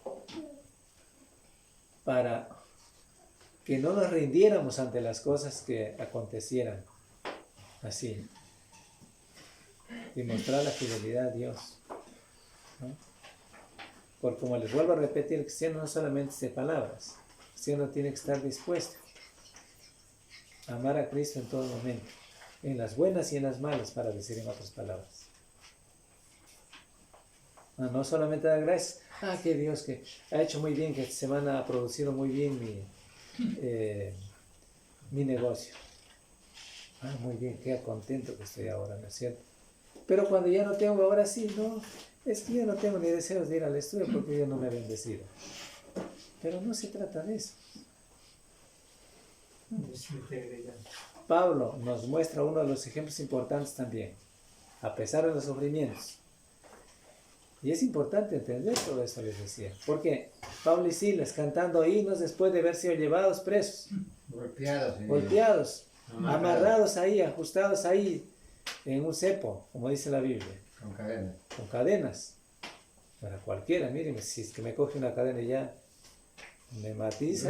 Para que no nos rindiéramos ante las cosas que acontecieran. Así. Y mostrar la fidelidad a Dios, ¿no? Porque como les vuelvo a repetir, el cristiano no solamente es de palabras. El cristiano tiene que estar dispuesto a amar a Cristo en todo momento. En las buenas y en las malas, para decir en otras palabras. No solamente dar gracias. Que Dios que ha hecho muy bien, que esta semana ha producido muy bien mi negocio. Muy bien, qué contento que estoy ahora, ¿no es cierto? Pero cuando ya no tengo, ahora sí, no, es que yo no tengo ni deseos de ir al estudio porque Dios no me ha bendecido. Pero no se trata de eso. Pablo nos muestra uno de los ejemplos importantes también, a pesar de los sufrimientos. Y es importante entender todo eso, les decía. Porque Pablo y Silas cantando himnos después de haber sido llevados presos. Golpeados, amarrados ahí, ajustados ahí en un cepo, como dice la Biblia. Con cadenas. Para cualquiera, miren, si es que me coge una cadena y ya me matiza.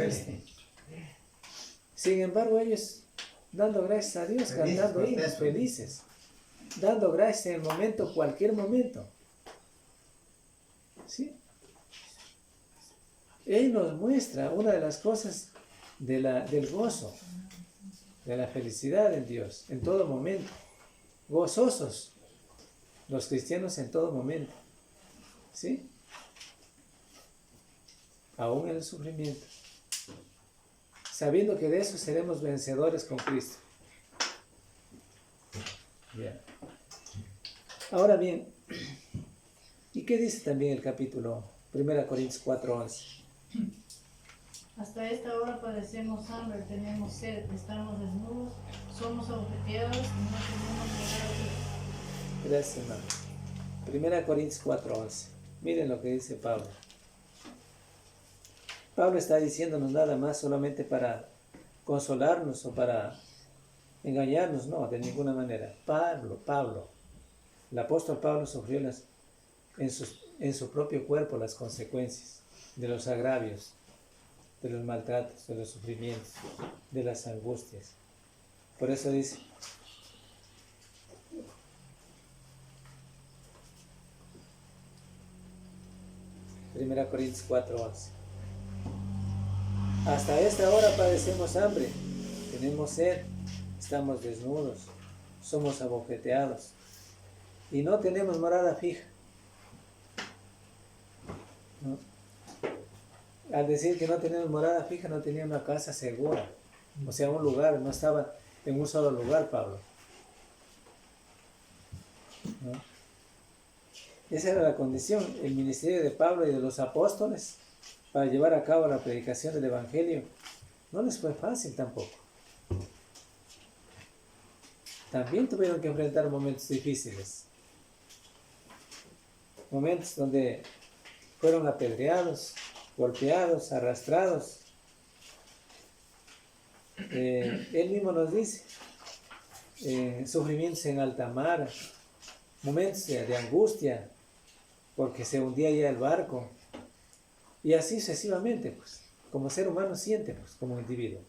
Sin embargo, ellos dando gracias a Dios, cantando himnos, felices. Dando gracias en el momento, cualquier momento. ¿Sí? Él nos muestra una de las cosas del gozo, de la felicidad en Dios, en todo momento. Gozosos, los cristianos en todo momento. ¿Sí? Aún en el sufrimiento. Sabiendo que de eso seremos vencedores con Cristo. Bien. Ahora bien, ¿y qué dice también el capítulo 1 Corintios 4:11? Hasta esta hora padecemos hambre, tenemos sed, estamos desnudos, somos agujeteados y no tenemos lugar a ir. Gracias, hermano. 1 Corintios 4:11. Miren lo que dice Pablo. Pablo está diciéndonos nada más solamente para consolarnos o para engañarnos, no, de ninguna manera. Pablo, el apóstol Pablo sufrió en su propio cuerpo las consecuencias de los agravios, de los maltratos, de los sufrimientos, de las angustias. Por eso dice, Primera Corintios 4:11. Hasta esta hora padecemos hambre, tenemos sed, estamos desnudos, somos abofeteados y no tenemos morada fija. ¿No? Al decir que no tenemos morada fija, no tenía una casa segura, o sea, un lugar, no estaba en un solo lugar Pablo. ¿No? Esa era la condición, el ministerio de Pablo y de los apóstoles para llevar a cabo la predicación del Evangelio. No les fue fácil tampoco. También tuvieron que enfrentar momentos difíciles. Momentos donde fueron apedreados, golpeados, arrastrados. Él mismo nos dice, sufrimientos en alta mar, momentos de angustia, porque se hundía ya el barco. Y así sucesivamente, pues, como ser humano siente, pues, como individuo.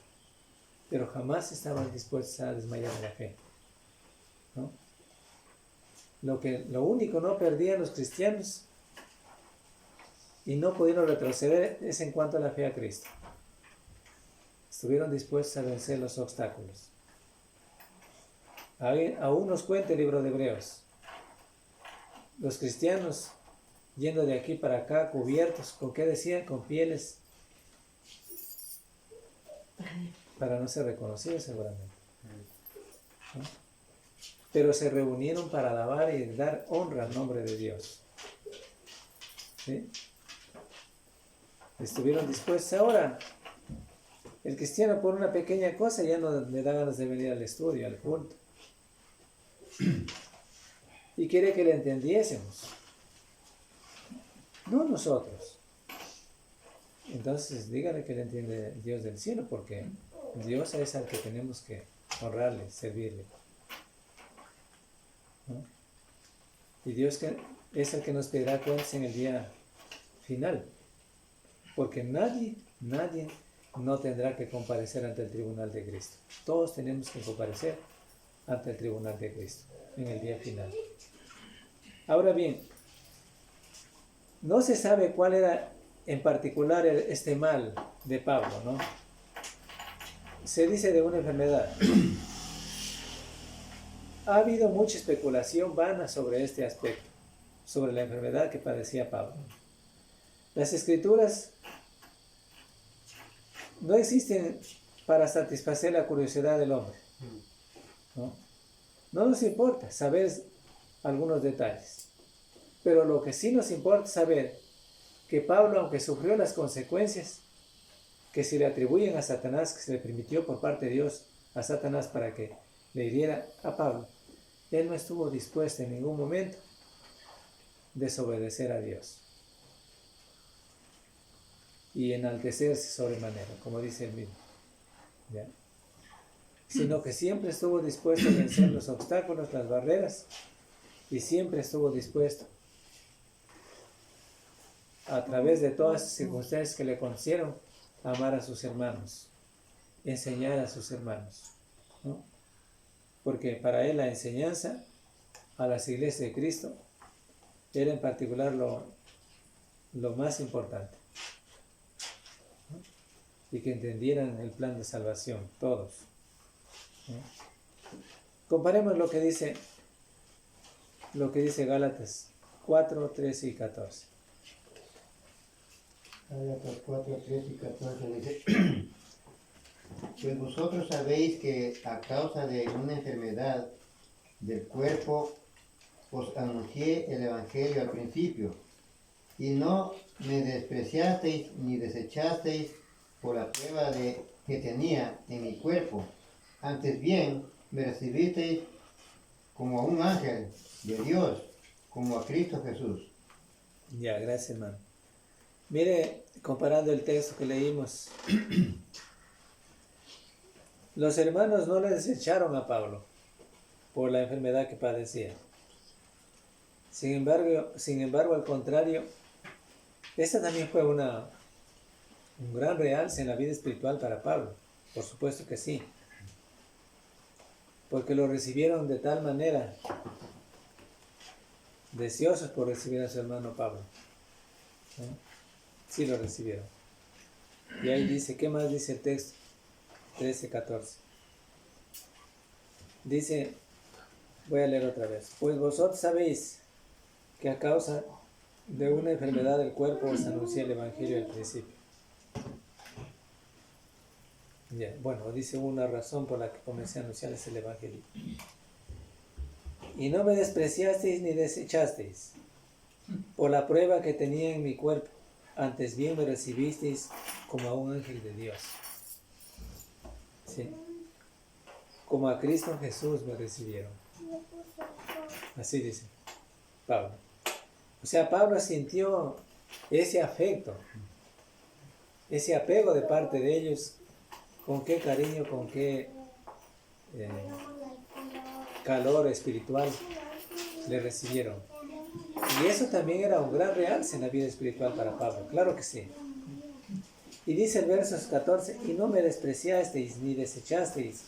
Pero jamás estaban dispuestos a desmayar en la fe, ¿no? Lo único no perdían los cristianos y no pudieron retroceder es en cuanto a la fe a Cristo. Estuvieron dispuestos a vencer los obstáculos. Aún nos cuenta el libro de Hebreos. Los cristianos yendo de aquí para acá, cubiertos, ¿con qué decían? Con pieles, para no ser reconocidos seguramente. ¿No? Pero se reunieron para alabar y dar honra al nombre de Dios. ¿Sí? Estuvieron dispuestos. Ahora, el cristiano por una pequeña cosa ya no le da ganas de venir al estudio, al culto. Y quiere que le entendiésemos. No nosotros. Entonces dígale que le entiende Dios del cielo, porque Dios es al que tenemos que honrarle, servirle. ¿No? Y Dios es el que nos pedirá cuentas en el día final. Porque nadie no tendrá que comparecer ante el tribunal de Cristo. Todos tenemos que comparecer ante el tribunal de Cristo en el día final. Ahora bien, no se sabe cuál era en particular este mal de Pablo, ¿no? Se dice de una enfermedad. Ha habido mucha especulación vana sobre este aspecto, sobre la enfermedad que padecía Pablo. Las escrituras no existen para satisfacer la curiosidad del hombre, ¿no? No nos importa saber algunos detalles, pero lo que sí nos importa es saber que Pablo, aunque sufrió las consecuencias que se le atribuyen a Satanás, que se le permitió por parte de Dios a Satanás para que le hiriera a Pablo, él no estuvo dispuesto en ningún momento a desobedecer a Dios y enaltecerse sobremanera, como dice él mismo, ¿ya? Sino que siempre estuvo dispuesto a vencer los obstáculos, las barreras, y siempre estuvo dispuesto a través de todas las circunstancias que le acontecieron a amar a sus hermanos, enseñar a sus hermanos, ¿no? Porque para él la enseñanza a las iglesias de Cristo era en particular lo más importante, ¿no? y que entendieran el plan de salvación, todos. Comparemos lo que dice Gálatas 4, 13 y 14. Gálatas 4, 13 y 14 dice, pues vosotros sabéis que a causa de una enfermedad del cuerpo os anuncié el Evangelio al principio, y no me despreciasteis ni desechasteis por la prueba que tenía en mi cuerpo. Antes bien, me recibisteis como a un ángel de Dios, como a Cristo Jesús. Ya, gracias, hermano. Mire, comparando el texto que leímos, los hermanos no le desecharon a Pablo por la enfermedad que padecía. Sin embargo, al contrario, esta también fue un gran realce en la vida espiritual para Pablo. Por supuesto que sí. Porque lo recibieron de tal manera, deseosos por recibir a su hermano Pablo. Sí lo recibieron. Y ahí dice, ¿qué más dice el texto? 13, 14. Dice, voy a leer otra vez. Pues vosotros sabéis que a causa de una enfermedad del cuerpo os anuncié el Evangelio al principio. Ya, bueno, dice una razón por la que comencé a anunciarles el Evangelio. Y no me despreciasteis ni desechasteis por la prueba que tenía en mi cuerpo. Antes bien me recibisteis como a un ángel de Dios. ¿Sí? Como a Cristo Jesús me recibieron. Así dice Pablo. O sea, Pablo sintió ese afecto, ese apego de parte de ellos. Con qué cariño, con qué calor espiritual le recibieron. Y eso también era un gran realce en la vida espiritual para Pablo, claro que sí. Y dice el verso 14, y no me despreciasteis ni desechasteis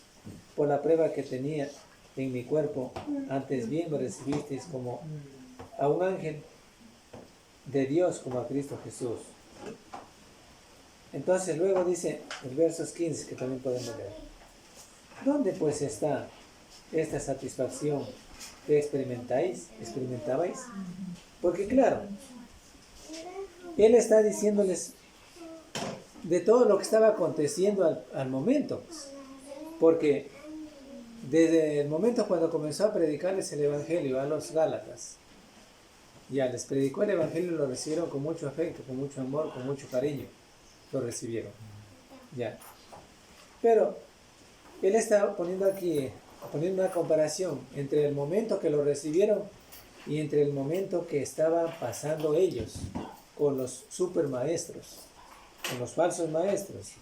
por la prueba que tenía en mi cuerpo, antes bien me recibisteis como a un ángel de Dios, como a Cristo Jesús. Entonces luego dice el versos 15, que también podemos leer. ¿Dónde pues está esta satisfacción que experimentabais? Porque claro, él está diciéndoles de todo lo que estaba aconteciendo al momento. Porque desde el momento cuando comenzó a predicarles el Evangelio a los Gálatas, ya les predicó el Evangelio y lo recibieron con mucho afecto, con mucho amor, con mucho cariño. Lo recibieron. Ya. Pero él está poniendo una comparación entre el momento que lo recibieron y entre el momento que estaban pasando ellos con los supermaestros, con los falsos maestros,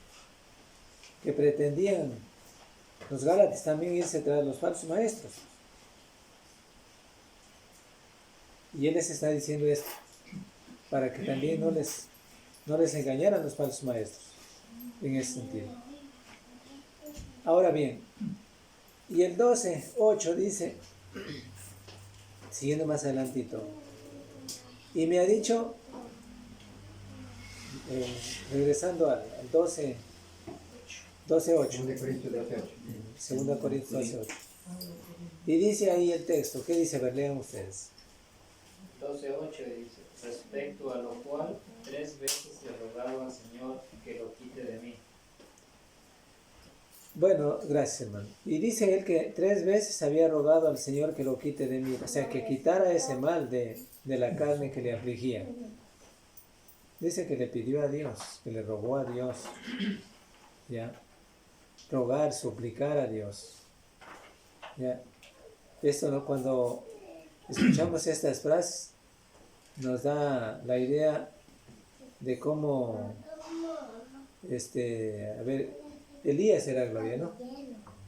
que pretendían los Gálatas también irse tras los falsos maestros. Y él les está diciendo esto para que también no les engañaran los falsos maestros en ese sentido. Ahora bien, y el 12:8 dice, siguiendo más adelantito, y me ha dicho, regresando al 12:8, 2 Corintios 12:8, y dice ahí el texto, ¿qué dice? A ver, lean ustedes. 12:8 dice, respecto a lo cual 3 veces le rogaba al Señor que lo quite de mí. Bueno, gracias, hermano. Y dice él que 3 veces había rogado al Señor que lo quite de mí, o sea, que quitara ese mal de la carne que le afligía. Dice que le pidió a Dios, que le rogó a Dios, ¿ya? Rogar, suplicar a Dios, ¿ya? Esto, ¿no? Cuando escuchamos estas frases, nos da la idea de cómo, Elías era Gloria, ¿no?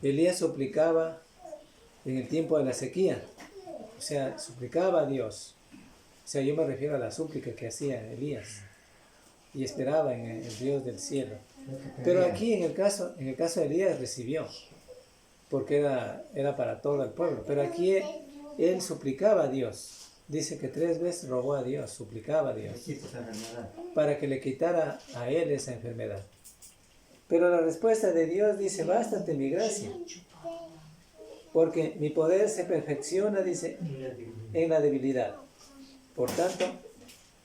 Elías suplicaba en el tiempo de la sequía, o sea, suplicaba a Dios. O sea, yo me refiero a la súplica que hacía Elías y esperaba en el Dios del cielo. Pero aquí en el caso de Elías recibió, porque era para todo el pueblo. Pero aquí él suplicaba a Dios. Dice que 3 veces rogó a Dios, suplicaba a Dios para que le quitara a él esa enfermedad. Pero la respuesta de Dios dice, bástate mi gracia, porque mi poder se perfecciona, dice, en la debilidad. Por tanto,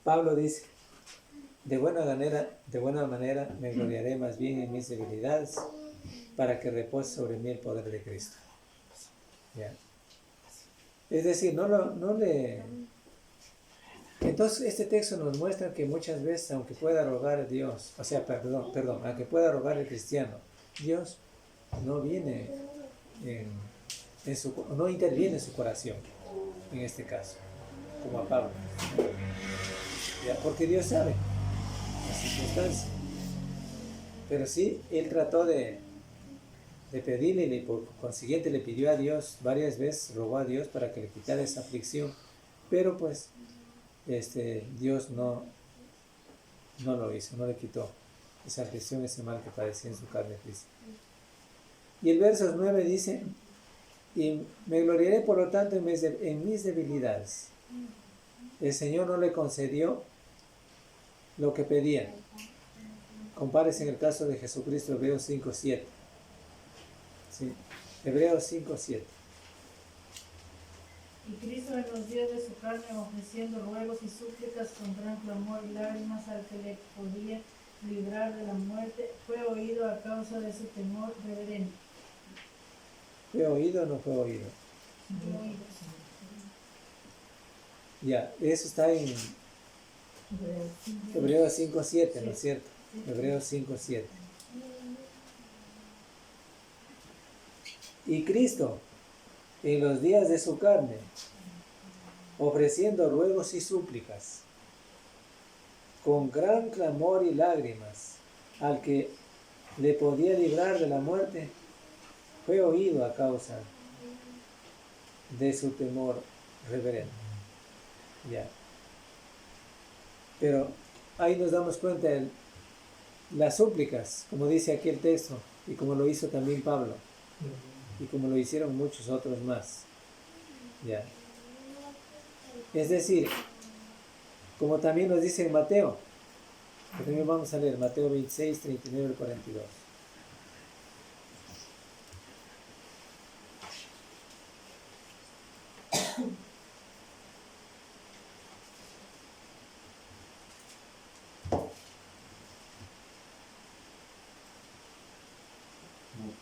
Pablo dice, de buena manera me gloriaré más bien en mis debilidades, para que repose sobre mí el poder de Cristo. ¿Ya? Es decir, Entonces este texto nos muestra que muchas veces, aunque pueda rogar a Dios, aunque pueda rogar el cristiano, Dios no viene no interviene en su corazón, en este caso, como a Pablo. ¿Ya? Porque Dios sabe las circunstancias. Pero sí, él trató de pedirle y por consiguiente le pidió a Dios varias veces, rogó a Dios para que le quitara esa aflicción, pero pues Dios no lo hizo, no le quitó esa aflicción, ese mal que padecía en su carne física. Y el verso 9 dice, y me gloriaré por lo tanto en mis debilidades. El Señor no le concedió lo que pedían. Compárese en el caso de Jesucristo, Hebreos 5:7. ¿Sí? Hebreos 5:7. Y Cristo en los días de su carne, ofreciendo ruegos y súplicas con gran clamor y lágrimas al que le podía librar de la muerte, fue oído a causa de su temor reverente. ¿Fue oído o no fue oído? Ya, eso está en Hebreos 5:7, ¿no es cierto? Hebreos 5:7. Y Cristo, en los días de su carne, ofreciendo ruegos y súplicas, con gran clamor y lágrimas, al que le podía librar de la muerte, fue oído a causa de su temor reverente. Ya. Pero ahí nos damos cuenta de las súplicas, como dice aquí el texto, y como lo hizo también Pablo, y como lo hicieron muchos otros más. Ya. Es decir, como también nos dice en Mateo, que también vamos a leer Mateo 26, 39 y 42.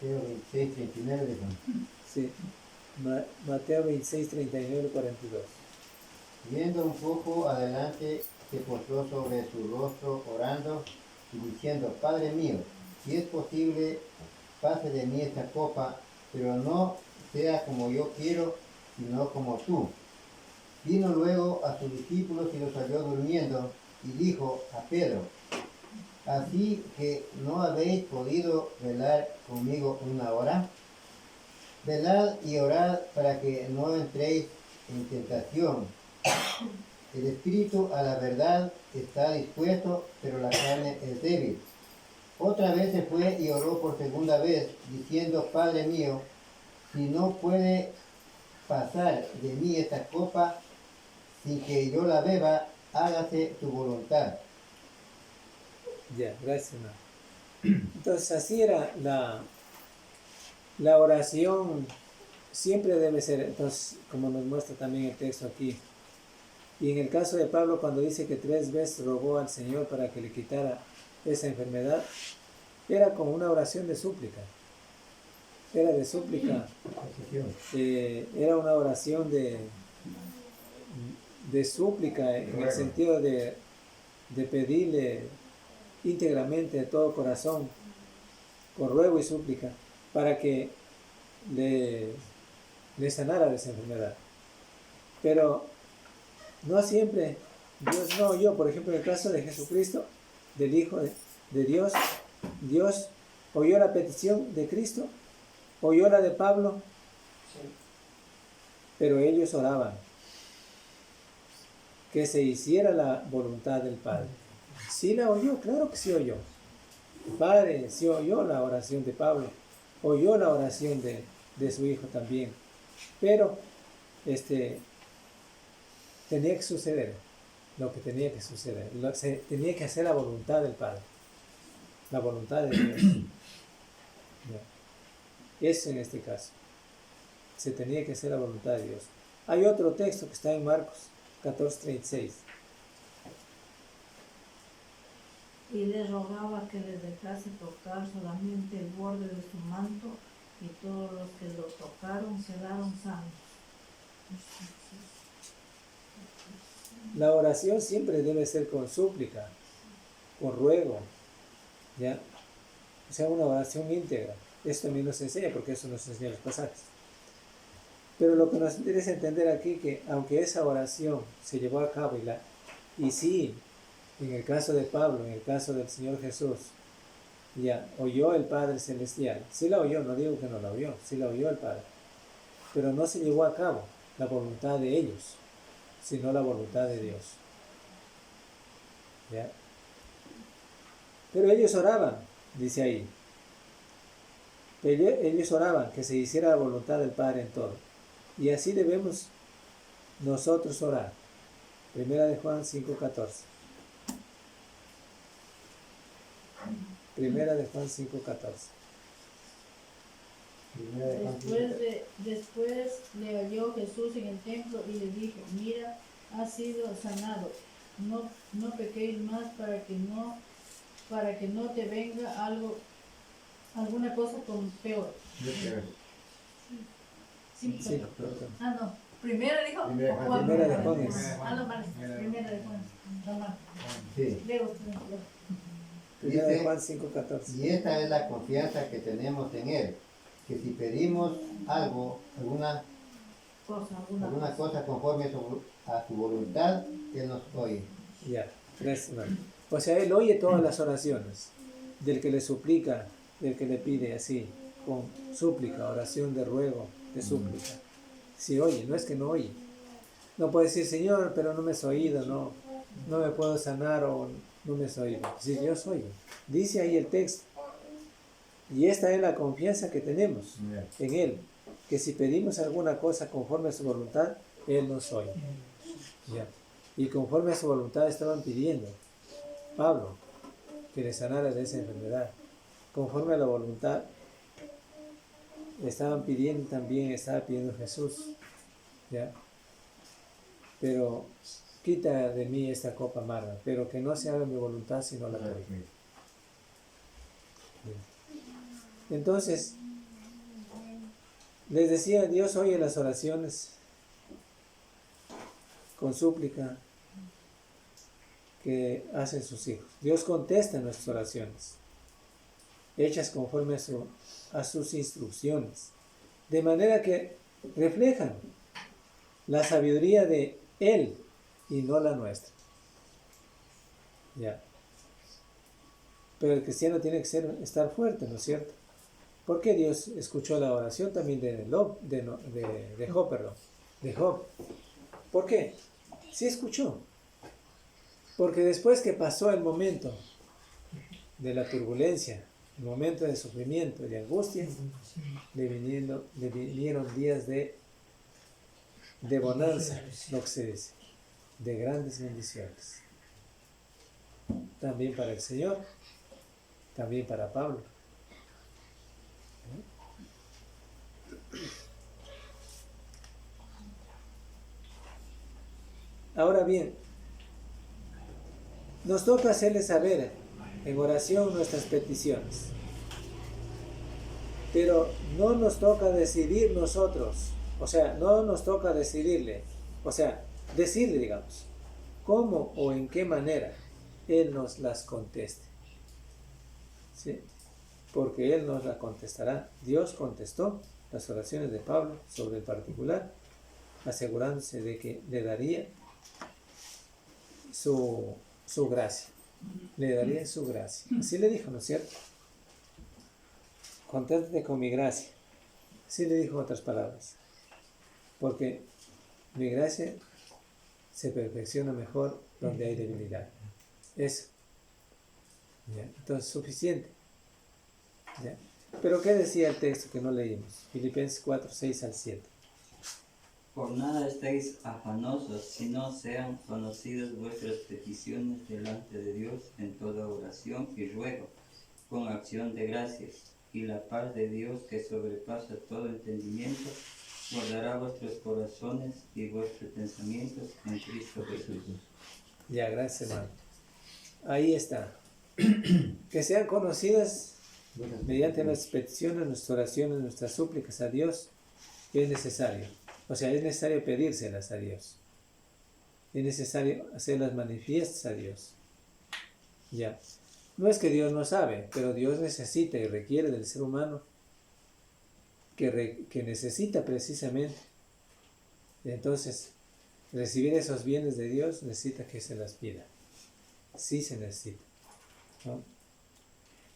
Mateo 26, 39 de Juan. Sí, Mateo 26, 39 y 42. Yendo un poco adelante, se postró sobre su rostro orando y diciendo, Padre mío, si es posible, pase de mí esta copa, pero no sea como yo quiero, sino como tú. Vino luego a sus discípulos y los halló durmiendo, y dijo a Pedro, ¿así que no habéis podido velar conmigo una hora? Velad y orad para que no entréis en tentación. El espíritu a la verdad está dispuesto, pero la carne es débil. Otra vez se fue y oró por segunda vez, diciendo, Padre mío, si no puede pasar de mí esta copa sin que yo la beba, hágase tu voluntad. Ya, gracias, hermano. Entonces así era la oración, siempre debe ser, entonces como nos muestra también el texto aquí. Y en el caso de Pablo, cuando dice que 3 veces rogó al Señor para que le quitara esa enfermedad, era como una oración de súplica. Era de súplica. Era una oración de súplica en el sentido de pedirle íntegramente de todo corazón, con ruego y súplica, para que le sanara de esa enfermedad. Pero no siempre Dios no oyó. Por ejemplo, en el caso de Jesucristo, del Hijo de Dios, Dios oyó la petición de Cristo, oyó la de Pablo, pero ellos oraban que se hiciera la voluntad del Padre. Sí la oyó, claro que sí oyó. El Padre sí oyó la oración de Pablo, oyó la oración de su Hijo también, pero tenía que suceder lo que tenía que suceder, tenía que hacer la voluntad del Padre. la voluntad de Dios. Ya. Es en este caso. Se tenía que hacer la voluntad de Dios. Hay otro texto que está en Marcos 14:36. Y le rogaba que le dejase tocar solamente el borde de su manto, y todos los que lo tocaron quedaron sanos. La oración siempre debe ser con súplica, con ruego, ¿ya? O sea, una oración íntegra. Esto también nos enseña, porque eso nos enseña los pasajes. Pero lo que nos interesa entender aquí, que aunque esa oración se llevó a cabo, y sí, en el caso de Pablo, en el caso del Señor Jesús, ya oyó el Padre Celestial. Sí la oyó, no digo que no la oyó, sí la oyó el Padre. Pero no se llevó a cabo la voluntad de ellos, sino la voluntad de Dios. ¿Ya? Pero ellos oraban, dice ahí. Ellos oraban que se hiciera la voluntad del Padre en todo. Y así debemos nosotros orar. Primera de Juan 5:14. Primera de Juan 5:14. Después le halló Jesús en el templo y le dijo: mira, has sido sanado, no pequéis más para que no te venga alguna cosa con peor. Sí, Sí, no. Primero dijo. Primera de Juan. Primera de Juan. Sí. Primera de Juan 5:14. Y esta es la confianza que tenemos en Él, que si pedimos algo, alguna cosa conforme a su voluntad, Él nos oye. Ya, 3, no. O sea, Él oye todas las oraciones del que le suplica, del que le pide así, con súplica, oración de ruego, de súplica. Si oye, no es que no oye. No puede decir, Señor, pero no me has oído, no me puedo sanar o no me has oído. Si Dios oye. Dice ahí el texto. Y esta es la confianza que tenemos en Él, que si pedimos alguna cosa conforme a su voluntad, Él nos oye. Ya. Y conforme a su voluntad estaban pidiendo Pablo que le sanara de esa enfermedad. Conforme a la voluntad estaban pidiendo también, estaba pidiendo Jesús. ¿Ya? Pero quita de mí esta copa amarga, pero que no se haga mi voluntad sino la tuya. Entonces, les decía, Dios oye las oraciones con súplica que hacen sus hijos. Dios contesta nuestras oraciones, hechas conforme a sus instrucciones, de manera que reflejan la sabiduría de Él y no la nuestra. Ya. Pero el cristiano tiene que estar fuerte, ¿no es cierto? Porque Dios escuchó la oración también de Job. ¿Por qué? Sí escuchó. Porque después que pasó el momento de la turbulencia, el momento de sufrimiento y de angustia, le vinieron días de bonanza, lo que se dice, de grandes bendiciones. También para el Señor, también para Pablo. Ahora bien, nos toca hacerle saber en oración nuestras peticiones, pero no nos toca decidir nosotros, o sea, no nos toca decirle, digamos, cómo o en qué manera Él nos las conteste, ¿sí? Porque Él nos la contestará. Dios contestó las oraciones de Pablo sobre el particular, asegurándose de que le daría su gracia. Le daría su gracia. Así le dijo, ¿no es cierto? Conténtate con mi gracia. Así le dijo en otras palabras. Porque mi gracia se perfecciona mejor donde hay debilidad. Eso. ¿Ya? Entonces, suficiente. ¿Ya? Pero ¿qué decía el texto que no leímos? Filipenses 4, 6 al 7. Por nada estéis afanosos, sino sean conocidas vuestras peticiones delante de Dios en toda oración y ruego, con acción de gracias, y la paz de Dios que sobrepasa todo entendimiento, guardará vuestros corazones y vuestros pensamientos en Cristo Jesús. Ya, gracias, hermano. Ahí está. Que sean conocidas mediante nuestras peticiones, nuestras oraciones, nuestras súplicas a Dios, que es necesario. O sea, es necesario pedírselas a Dios. Es necesario hacerlas manifiestas a Dios. Ya. No es que Dios no sabe, pero Dios necesita y requiere del ser humano que necesita precisamente. Entonces, recibir esos bienes de Dios necesita que se las pida. Sí se necesita, ¿no?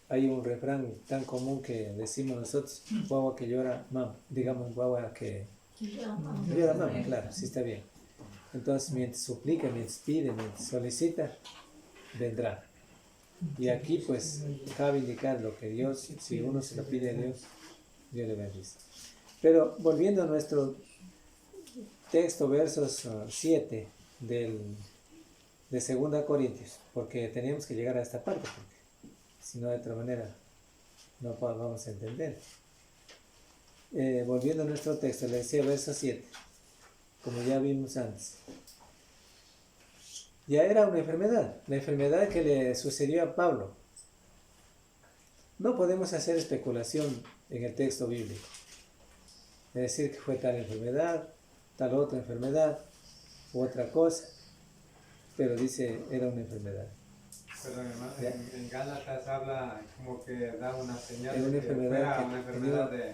Hay un refrán tan común que decimos nosotros: guagua que llora, mamá. Digamos, guagua que llora, mamá, claro, sí está bien. Entonces, mientras suplica, mientras pide, mientras solicita, vendrá. Y aquí, pues, cabe indicar lo que Dios, si uno se lo pide a Dios, Dios le bendice. Pero, volviendo a nuestro texto, versos 7 de 2 Corintios, porque teníamos que llegar a esta parte, porque si no, de otra manera no vamos a entender. Volviendo a nuestro texto, le decía verso 7, como ya vimos antes. Ya era una enfermedad, la enfermedad que le sucedió a Pablo. No podemos hacer especulación en el texto bíblico, es decir, que fue tal enfermedad, tal otra enfermedad, u otra cosa, pero dice, era una enfermedad. Pero en Gálatas habla como que da una señal Era una de que enfermedad fuera que una enfermedad de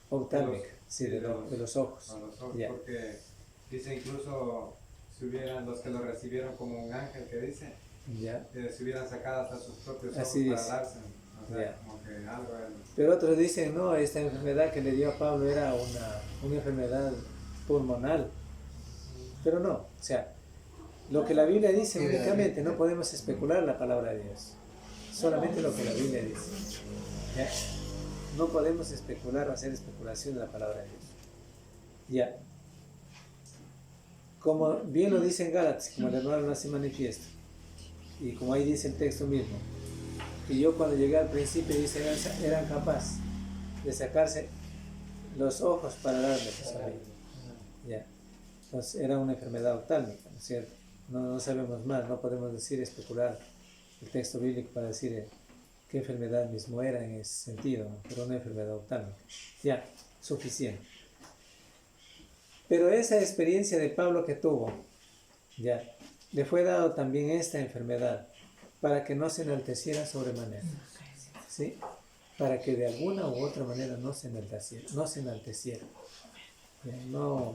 oftálmica, sí, de los ojos. a los ojos, Ya. porque dice incluso si hubieran los que lo recibieron como un ángel que dice, Ya. si hubieran sacado hasta sus propios ojos Así para dice. darse, o sea, Ya. como que algo era. Pero otros dicen, no, esta enfermedad que le dio a Pablo era una enfermedad pulmonar. Pero no, o sea, lo que la Biblia dice únicamente, no podemos especular la palabra de Dios. Solamente lo que la Biblia dice. ¿Ya? No podemos especular o hacer especulación de la palabra de Dios. Ya. Como bien lo dice en Gálatas, como el hermano lo hace manifiesto, y como ahí dice el texto mismo, que yo cuando llegué al principio dice, eran capaces de sacarse los ojos para darme a mí. Ya. Entonces era una enfermedad oftálmica, ¿no es cierto? No sabemos más, no podemos decir, especular el texto bíblico para decir qué enfermedad mismo era en ese sentido, ¿no? Pero una enfermedad oftálmica. Ya, suficiente. Pero esa experiencia de Pablo que tuvo, ya, le fue dado también esta enfermedad para que no se enalteciera sobremanera, ¿sí? Para que de alguna u otra manera no se enalteciera, ya, no